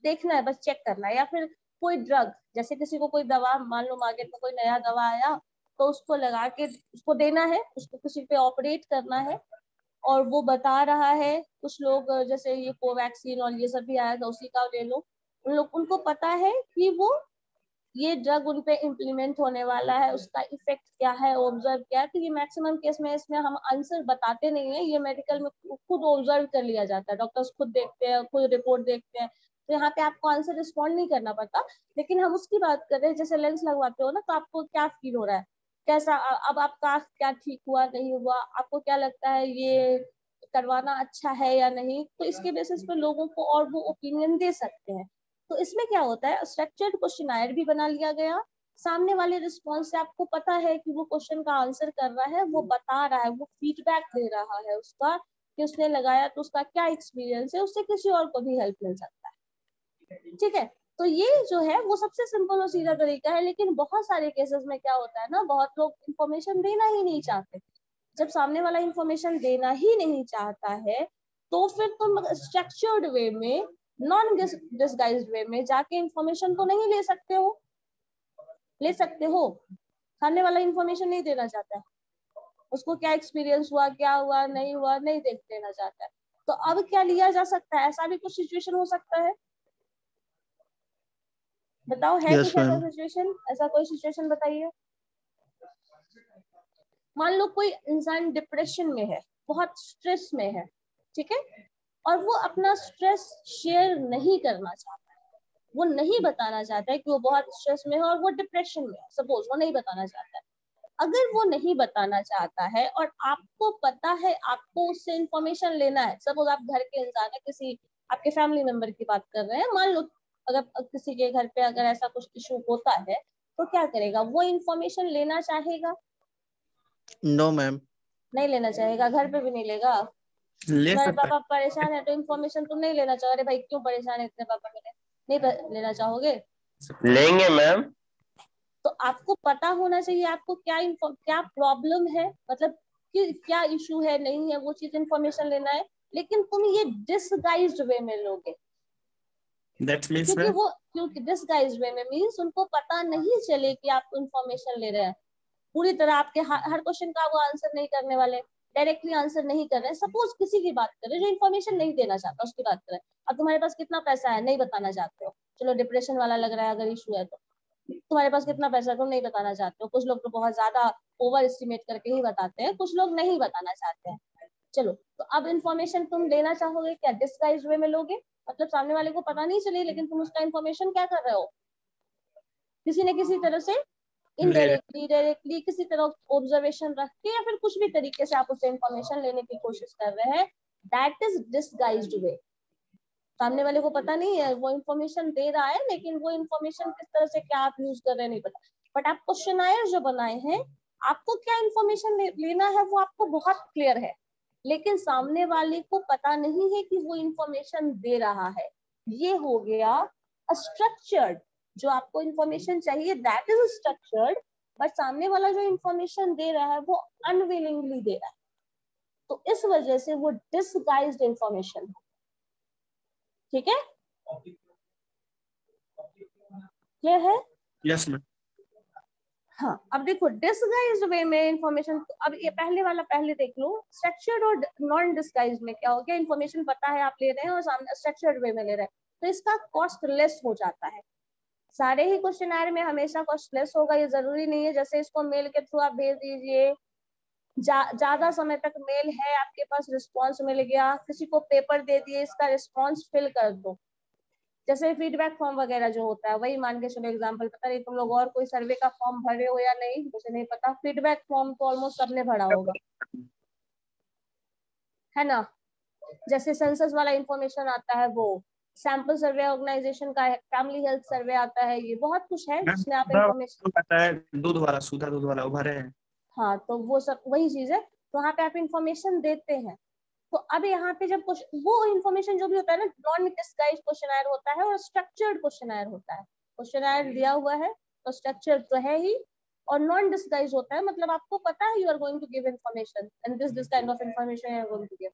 देखना है, बस चेक करना है। या फिर कोई ड्रग, जैसे किसी को कोई दवा, मान लो मार्केट में कोई नया दवा आया तो उसको लगा के उसको देना है, उसको किसी पे ऑपरेट करना है और वो बता रहा है। कुछ लोग जैसे ये कोवैक्सीन और ये सब भी आया था उसी का ले लो, उन लोग उनको पता है कि वो ये ड्रग उन पे इम्प्लीमेंट होने वाला है, उसका इफेक्ट क्या है, ऑब्जर्व क्या है। तो ये मैक्सिमम केस में इसमें हम आंसर बताते नहीं है, ये मेडिकल में खुद ऑब्जर्व कर लिया जाता है, डॉक्टर्स खुद देखते हैं, खुद रिपोर्ट देखते हैं, तो यहाँ पे आपको आंसर रिस्पॉन्ड नहीं करना पड़ता। लेकिन हम उसकी बात कर रहे हैं, जैसे लेंस लगवाते हो ना, तो आपको क्या फील हो रहा है, कैसा, अब आपका क्या ठीक हुआ नहीं हुआ, आपको क्या लगता है ये करवाना अच्छा है या नहीं, तो इसके बेसिस पे लोगों को और वो ओपिनियन दे सकते हैं। तो इसमें क्या होता है, स्ट्रक्चर्ड क्वेश्चनायर भी बना लिया गया, सामने वाले रिस्पॉन्स से आपको पता है कि वो क्वेश्चन का आंसर कर रहा है, वो बता रहा है, वो फीडबैक दे रहा है उसका कि उसने लगाया तो उसका क्या एक्सपीरियंस है, उससे किसी और को भी हेल्प मिल सकता है। ठीक है, तो ये जो है वो सबसे सिंपल और सीधा तरीका है। लेकिन बहुत सारे केसेस में क्या होता है ना, बहुत लोग इन्फॉर्मेशन देना ही नहीं चाहते। जब सामने वाला इन्फॉर्मेशन देना ही नहीं चाहता है तो फिर तुम स्ट्रक्चर्ड वे में, नॉन डिसगाइज्ड वे में जाके इन्फॉर्मेशन तो नहीं ले सकते हो, ले सकते हो, सामने वाला इन्फॉर्मेशन नहीं देना चाहता है, उसको क्या एक्सपीरियंस हुआ, क्या हुआ नहीं हुआ, नहीं देख देना चाहता है। तो अब क्या लिया जा सकता है, ऐसा भी कुछ सिचुएशन हो सकता है, बताओ है यस कुछ ऐसा मैम। सिचुएशन, ऐसा कोई सिचुएशन बताइए। मान लो कोई इंसान डिप्रेशन में है, बहुत स्ट्रेस में है, ठीक है, और वो अपना स्ट्रेस शेयर नहीं करना चाहता है, वो नहीं बताना चाहता है कि वो बहुत स्ट्रेस में है और वो डिप्रेशन में है, सपोज वो नहीं बताना चाहता है। अगर वो नहीं बताना चाहता है और आपको पता है आपको उससे इंफॉर्मेशन लेना है, सपोज आप घर के इंसान है, किसी आपके फैमिली मेंबर की बात कर रहे हैं, मान लो अगर किसी के घर पे अगर ऐसा कुछ इशू होता है तो क्या करेगा, वो इंफॉर्मेशन लेना चाहेगा, नो मैम। नहीं लेना चाहेगा, घर पे भी नहीं लेगा। ले तुम्हारे सकता पापा परेशान है तो इन्फॉर्मेशन तुम नहीं लेना चाहोगे, अरे भाई क्यों परेशान है इतने पापा मेरे, नहीं लेना चाहोगे। लेंगे मैम। तो आपको पता होना चाहिए आपको क्या प्रॉब्लम है, मतलब कि क्या इशू है, नहीं है, वो चीज इंफॉर्मेशन लेना है। लेकिन तुम ये डिसगाइज्ड वे में लोगे, क्योंकि डिसगाइज्ड वे में मीन्स उनको पता नहीं चले कि आप इंफॉर्मेशन ले रहे हैं। पूरी तरह आपके हर क्वेश्चन का वो आंसर नहीं करने वाले, डायरेक्टली आंसर नहीं कर रहे हैं। सपोज किसी की बात करें जो इन्फॉर्मेशन नहीं देना चाहता, उसकी बात करें। अब तुम्हारे पास कितना पैसा है नहीं बताना चाहते हो, चलो डिप्रेशन वाला लग रहा है अगर इशू है तो। तुम्हारे पास कितना पैसा है तुम नहीं बताना चाहते हो। कुछ लोग तो बहुत ज्यादा ओवर एस्टिमेट करके ही बताते हैं, कुछ लोग नहीं बताना चाहते हैं। चलो, तो अब इन्फॉर्मेशन तुम देना चाहोगे क्या डिस्गाइज वे में लोगे, मतलब सामने वाले को पता नहीं चले लेकिन तुम उसका इन्फॉर्मेशन क्या कर रहे हो, किसी न किसी तरह से इनडायरेक्टली डायरेक्टली किसी तरह ऑब्जर्वेशन रख के या फिर कुछ भी तरीके से आप उससे इंफॉर्मेशन लेने की कोशिश कर रहे हैं। दैट इज डिसगाइज्ड वे। सामने वाले को पता नहीं है, वो इंफॉर्मेशन दे रहा है लेकिन वो इंफॉर्मेशन किस तरह से क्या आप यूज कर रहे हैं नहीं पता। बट आप क्वेश्चनायर जो बनाए हैं, आपको क्या इंफॉर्मेशन लेना है वो आपको बहुत क्लियर है, लेकिन सामने वाले को पता नहीं है कि वो इंफॉर्मेशन दे रहा है। ये हो गया स्ट्रक्चर्ड। जो आपको इंफॉर्मेशन चाहिए दैट इज स्ट्रक्चर्ड, बट सामने वाला जो इंफॉर्मेशन दे रहा है वो अनविलिंगली दे रहा है, तो इस वजह से वो डिसगाइज्ड इंफॉर्मेशन है। ठीक है, ये है। Yes ma'am. हाँ, अब देखो डिसगाइज्ड वे में इंफॉर्मेशन, अब ये पहले वाला पहले देख लो। स्ट्रक्चर्ड और नॉन डिसगाइज्ड में क्या हो गया, इंफॉर्मेशन पता है आप ले रहे हैं और सामने स्ट्रक्चर्ड वे में ले रहे हैं, तो इसका कॉस्ट लेस हो जाता है। सारे ही क्वेश्चनर में हमेशा कॉस्ट लेस होगा ये जरूरी नहीं है। जैसे इसको मेल के थ्रू आप भेज दीजिए, ज्यादा समय तक मेल है आपके पास, रिस्पॉन्स मिल गया, किसी को पेपर दे दिए, इसका रिस्पॉन्स फिल कर दो। जैसे फीडबैक फॉर्म वगैरह जो होता है, वही मान के चलो एग्जांपल, पता नहीं तुम लोग और कोई सर्वे का फॉर्म भरे हो या नहीं, मुझे नहीं पता। फीडबैक फॉर्म तो ऑलमोस्ट सबने भरा होगा, है ना। जैसे सेंसस वाला इंफॉर्मेशन आता है, वो सैंपल सर्वे ऑर्गेनाइजेशन का है, फैमिली हेल्थ सर्वे आता है, ये बहुत कुछ है जिसमें आप इंफॉर्मेशन आता है। दूध वाला, सुधा दूध वाला उभरे हैं। हाँ, तो वो सब वही चीज है, तो वहाँ पे आप इंफॉर्मेशन देते हैं। तो अब यहाँ पे जब वो इंफॉर्मेशन जो भी होता है ना, नॉन डिस्गाइज्ड क्वेश्चनर होता है और स्ट्रक्चर्ड क्वेश्चनर होता है। क्वेश्चनर दिया हुआ है तो स्ट्रक्चर तो है ही, और नॉन डिस्गाइज होता है मतलब आपको पता है you are going to give information and this kind of information you are going to give.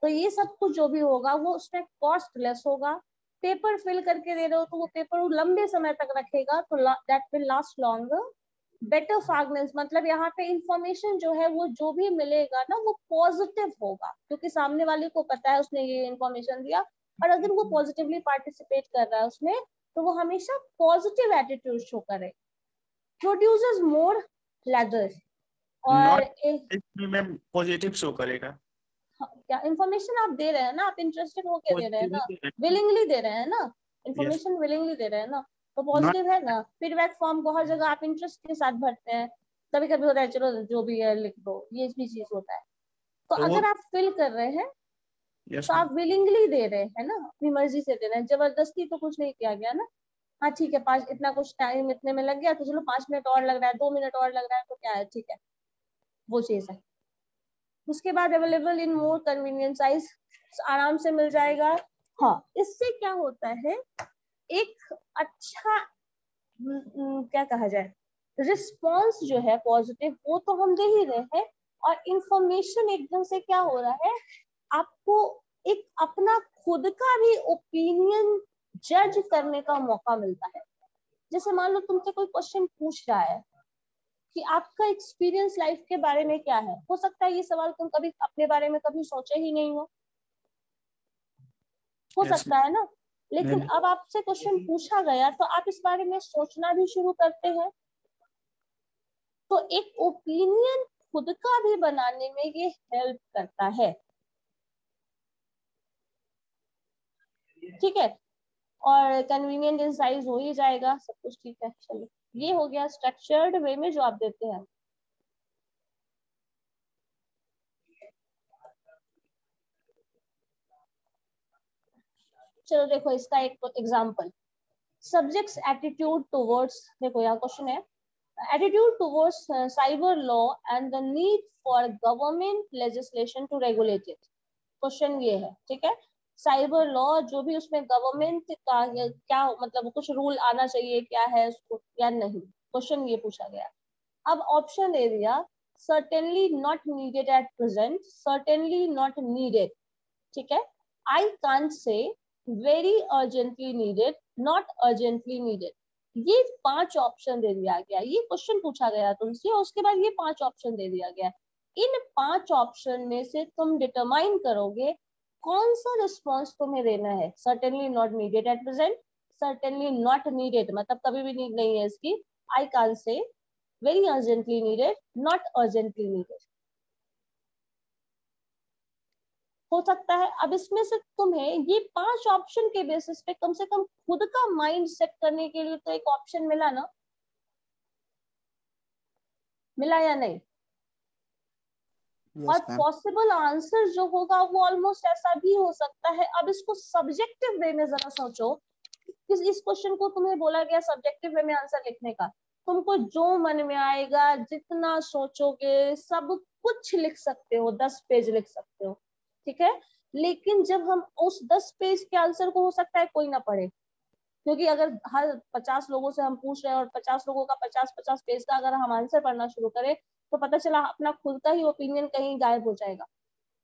तो ये सब कुछ जो भी होगा वो उसमें कॉस्ट लेस होगा। पेपर फिल करके दे रहे हो तो वो पेपर लंबे समय तक रखेगा, तो that will last longer. Better fragrance मतलब यहाँ पे इंफॉर्मेशन जो है वो जो भी मिलेगा ना वो पॉजिटिव होगा, क्योंकि सामने वाले को पता है उसने ये इंफॉर्मेशन दिया, और अगर वो पॉजिटिवली पार्टिसिपेट कर रहा है उसमें, तो वो हमेशा पॉजिटिव एटीट्यूड शो करे। प्रोड्यूसेस मोर लेदर और मैम पॉजिटिव शो करेगा। क्या इंफॉर्मेशन आप दे रहे हैं ना, आप इंटरेस्टेड होके दे रहे हैं ना, विलिंगली दे रहे हैं ना, इंफॉर्मेशन विलिंगली दे रहे हैं ना, तो पॉजिटिव है ना। फीडबैक फॉर्म को हर जगह आप इंटरेस्ट के साथ भरते हैं, कभी कभी होता है चलो जो भी है लिख दो, ये भी चीज होता है। तो अगर आप फिल कर रहे हैं तो आप विलिंगली दे रहे हैं ना, अपनी मर्जी से दे रहे हैं, जबरदस्ती तो कुछ नहीं किया गया ना। हाँ ठीक है, 5 इतना कुछ टाइम इतने में लग गया तो चलो 5 मिनट और लग रहा है, 2 मिनट और लग रहा है तो क्या है, ठीक है, वो चीज है। उसके बाद available in more convenient size, आराम से मिल जाएगा। हाँ, इससे क्या होता है, एक अच्छा क्या कहा जाए, रिस्पॉन्स जो है पॉजिटिव वो तो हम दे ही रहे हैं, और इंफॉर्मेशन एकदम से क्या हो रहा है, आपको एक अपना खुद का भी ओपिनियन जज करने का मौका मिलता है। जैसे मान लो तुमसे कोई क्वेश्चन पूछ रहा है कि आपका एक्सपीरियंस लाइफ के बारे में क्या है, हो सकता है ये सवाल तुम कभी अपने बारे में कभी सोचे ही नहीं हो सकता है ना, लेकिन अब आपसे क्वेश्चन पूछा गया तो आप इस बारे में सोचना भी शुरू करते हैं। तो एक ओपिनियन खुद का भी बनाने में ये हेल्प करता है। ठीक है, और कन्वीनियंट इन साइज हो ही जाएगा, सब कुछ ठीक है। चलिए, ये हो गया स्ट्रक्चर्ड वे में जो आप देते हैं। चलो देखो इसका एक एग्जांपल, सब्जेक्ट्स एटीट्यूड टुवर्ड्स, देखो यहाँ क्वेश्चन है, attitude towards cyber law and the need for government legislation to regulate it. Question ये है, ठीक है, साइबर लॉ जो भी उसमें गवर्नमेंट का क्या मतलब कुछ रूल आना चाहिए क्या है उसको या नहीं, क्वेश्चन ये पूछा गया। अब ऑप्शन दे दिया certainly not needed at present, certainly not needed, ठीक है। I can't say, very urgently needed, not urgently needed, ये 5 ऑप्शन दे दिया गया। ये क्वेश्चन पूछा गया तुमसे और उसके बाद ये 5 ऑप्शन दे दिया गया। इन 5 ऑप्शन में से तुम डिटरमाइन करोगे कौन सा रिस्पॉन्स तुम्हें देना है। certainly not needed at present, certainly not needed मतलब कभी भी नीड नहीं है इसकी, I can't say, very urgently needed, not urgently needed हो सकता है। अब इसमें से तुम्हें ये 5 ऑप्शन के बेसिस पे कम से कम खुद का माइंड सेट करने के लिए तो एक ऑप्शन मिला ना, मिला या नहीं? और पॉसिबल आंसर जो होगा वो ऑलमोस्ट ऐसा भी हो सकता है। अब इसको सब्जेक्टिव वे में जरा सोचो, इस क्वेश्चन को तुम्हें बोला गया सब्जेक्टिव वे में आंसर लिखने का, तुमको जो मन में आएगा जितना सोचोगे सब कुछ लिख सकते हो, 10 पेज लिख सकते हो, ठीक है। लेकिन जब हम उस 10 पेज के आंसर को हो सकता है कोई ना पढ़े, क्योंकि अगर हर 50 लोगों से हम पूछ रहे हैं और 50 लोगों का 50-50 पेज का अगर हम आंसर पढ़ना शुरू करें तो पता चला अपना खुद का ही ओपिनियन कहीं गायब हो जाएगा।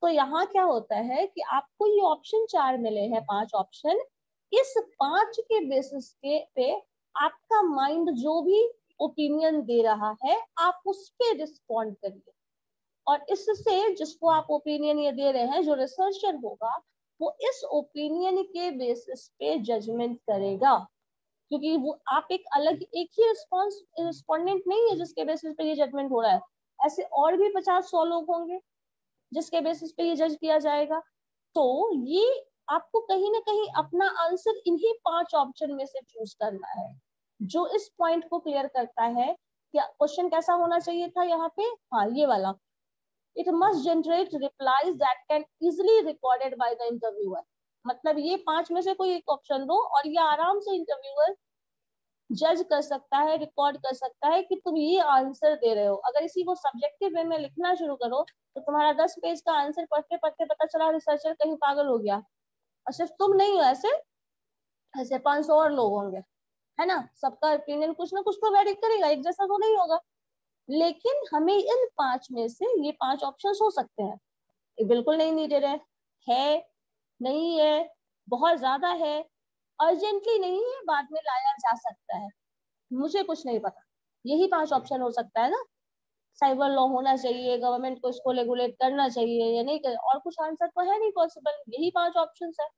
तो यहाँ क्या होता है कि आपको ये ऑप्शन 4 मिले हैं, 5 ऑप्शन, इस 5 के बेसिस के पे आपका माइंड जो भी ओपिनियन दे रहा है आप उस पे रिस्पॉन्ड करिए। और इससे जिसको आप ओपिनियन ये दे रहे हैं, जो रिसर्चर होगा वो इस ओपिनियन के बेसिस पे जजमेंट करेगा, क्योंकि वो आप एक अलग एक ही रिस्पोंडेंट नहीं है जिसके बेसिस पे ये जजमेंट हो रहा है, ऐसे और भी 50-100 लोग होंगे जिसके बेसिस पे ये जज किया जाएगा। तो ये आपको कहीं ना कहीं अपना आंसर इन्हीं 5 ऑप्शन में से चूज करना है, जो इस पॉइंट को क्लियर करता है कि क्वेश्चन कैसा होना चाहिए था यहाँ पे, हाँ ये वाला, it must generate replies that can easily recorded by the interviewer। मतलब ये 5 में से कोई एक ऑप्शन दो और ये आराम से इंटरव्यूअर जज कर सकता है, रिकॉर्ड कर सकता है कि तुम ये आंसर दे रहे हो। अगर इसी को सब्जेक्टिव वे में लिखना शुरू करो तो तुम्हारा 10 पेज का आंसर पढ़ते पढ़ते पता चला रिसर्चर कहीं पागल हो गया, और सिर्फ तुम नहीं हो, ऐसे ऐसे 500 और लोग होंगे, है ना। सबका ओपिनियन कुछ ना कुछ तो वेरी करेगा, एक जैसा तो नहीं होगा। लेकिन हमें इन 5 में से ये 5 ऑप्शंस हो सकते हैं, बिल्कुल नहीं नीडेड है, नहीं है, बहुत ज्यादा है, अर्जेंटली नहीं है, बाद में लाया जा सकता है, मुझे कुछ नहीं पता, यही 5 ऑप्शन हो सकता है ना। साइबर लॉ होना चाहिए, गवर्नमेंट को इसको रेगुलेट करना चाहिए या नहीं कर, और कुछ आंसर तो है नहीं पॉसिबल, यही 5 ऑप्शन है।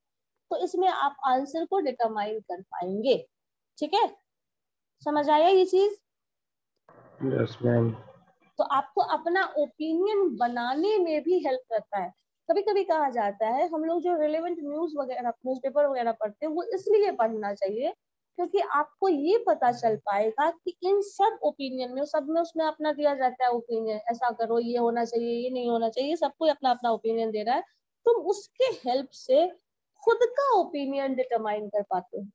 तो इसमें आप आंसर को डिटरमाइन कर पाएंगे, ठीक है, समझ आया ये चीज? Yes ma'am. तो आपको अपना ओपिनियन बनाने में भी हेल्प करता है। कभी कभी कहा जाता है हम लोग जो रिलेवेंट न्यूज वगैरह न्यूज़पेपर वगैरह पढ़ते हैं वो इसलिए पढ़ना चाहिए क्योंकि आपको ये पता चल पाएगा कि इन सब ओपिनियन में, सब में उसमें अपना दिया जाता है ओपिनियन, ऐसा करो, ये होना चाहिए, ये नहीं होना चाहिए, सबको अपना अपना ओपिनियन दे रहा है, तुम उसके हेल्प से खुद का ओपिनियन डिटरमाइन कर पाते हो,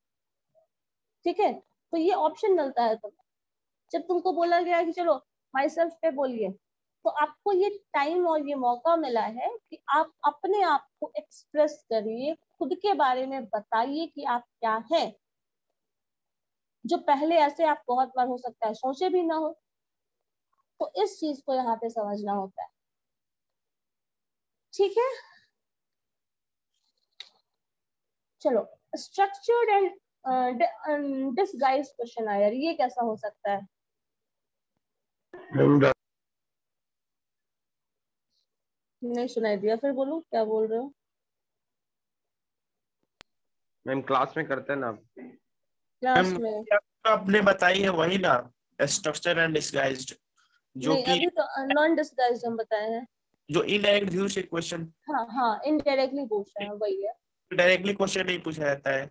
ठीक है। तो ये ऑप्शन मिलता है तुम्हें। जब तुमको बोला गया कि चलो माई सेल्फ पे बोलिए, तो आपको ये टाइम और ये मौका मिला है कि आप अपने आप को एक्सप्रेस करिए, खुद के बारे में बताइए कि आप क्या हैं, जो पहले ऐसे आप बहुत बार हो सकता है सोचे भी ना हो। तो इस चीज को यहाँ पे समझना होता है, ठीक है। चलो स्ट्रक्चर्ड एंड डिसगाइज क्वेश्चन आया, ये कैसा हो सकता है? नहीं सुनाई दिया, फिर बोलो क्या बोल रहे हो। मैम क्लास में करते हैं ना, क्लास में आपने बताई है वही ना, स्ट्रक्चर एंड डिस्गाइज्ड, जो नहीं, कि अभी तो नॉन डिस्गाइज्ड हम बताए हैं, जो इनडायरेक्ट व्यू से क्वेश्चन, हाँ हाँ इनडायरेक्टली पूछ रहे हैं, वही है। डायरेक्टली क्वेश्चन नहीं पूछा जाता है।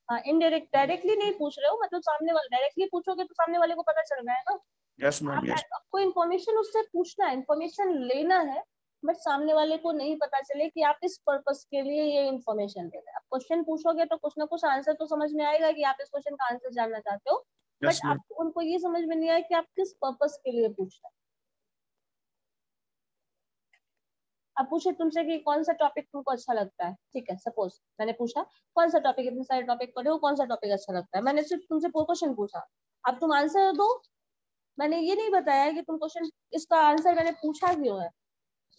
हाँ इनडायरेक्ट, डायरेक्टली नहीं पूछ रहे हो, मतलब सामने वाले, डायरेक्टली पूछोगे तो सामने वाले को पता चल रहा है ना। Yes ma'am, yes. आपको इन्फॉर्मेशन उससे पूछना है, इन्फॉर्मेशन लेना है, बट सामने वाले को नहीं पता चले कि आप इस पर्पस के लिए ये इन्फॉर्मेशन दे रहे हैं। आप क्वेश्चन पूछोगे तो कुछ ना कुछ आंसर तो समझ में आएगा कि आप इस क्वेश्चन का आंसर जानना चाहते हो, बट आपको उनको ये समझ में नहीं आया कि आप किस पर्पस के लिए पूछ रहे हैं। अब पूछे तुमसे कि कौन सा टॉपिक तुमको अच्छा लगता है, ठीक है, सपोज मैंने पूछा कौन सा टॉपिक, इतने सारे टॉपिक पढ़े हो, कौन सा टॉपिक अच्छा लगता है, मैंने सिर्फ तुमसे क्वेश्चन पूछा, अब तुम आंसर दो मैंने ये नहीं बताया कि तुम क्वेश्चन इसका आंसर मैंने पूछा क्यों है,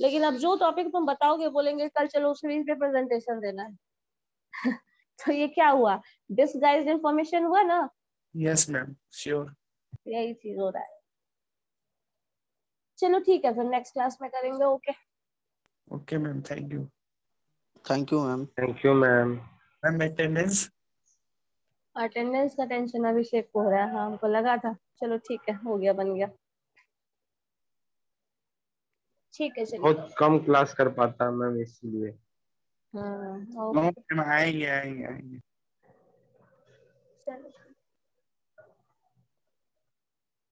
लेकिन अब जो टॉपिक तुम बताओगे बोलेंगे कल चलो स्क्रीन पे प्रेजेंटेशन देना है। तो ये क्या हुआ, डिसगाइज्ड इंफॉर्मेशन हुआ ना। Yes ma'am, sure. यही चीज हो रहा है। चलो ठीक है, फिर नेक्स्ट क्लास में करेंगे। Okay okay ma'am, thank you. Thank you ma'am. Thank you ma'am. Ma'am attendance. Attendance का टेंशन अभिषेक को हो रहा है, हाँ हमको लगा था। चलो ठीक है, हो गया, बन गया। ठीक है चलिए। बहुत कम क्लास कर पाता मैम, इसलिए। ओके आएंगे आएंगे आएंगे। चलो।